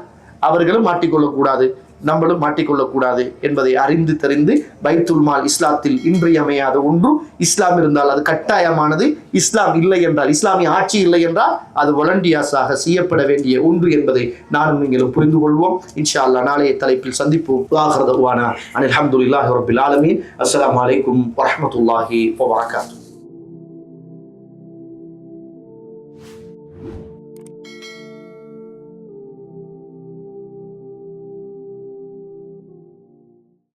அவர்களும் மாட்டிக்கொள்ளக்கூடாது, நம்மளும் மாட்டிக்கொள்ளக்கூடாது என்பதை அறிந்து தெரிந்து பைத்துல் மால் இஸ்லாத்தில் இன்றியமையாத ஒன்று. இஸ்லாம் இருந்தால் அது கட்டாயமானது, இஸ்லாம் இல்லை என்றால், இஸ்லாமிய ஆட்சி இல்லை என்றால் அது வாலண்டியர்ஸாக செய்யப்பட வேண்டிய ஒன்று என்பதை நானும் நீங்களும் புரிந்து கொள்வோம். இன்ஷா அல்லாஹ் நாளைய தலைப்பில் சந்திப்போம். ஆகிர தஅவானா அனில் ஹம்துலில்லாஹி ரப்பில் ஆலமீன். அஸ்ஸலாமு அலைக்கும் வரஹ்மத்துல்லாஹி வபரகாத்துஹு.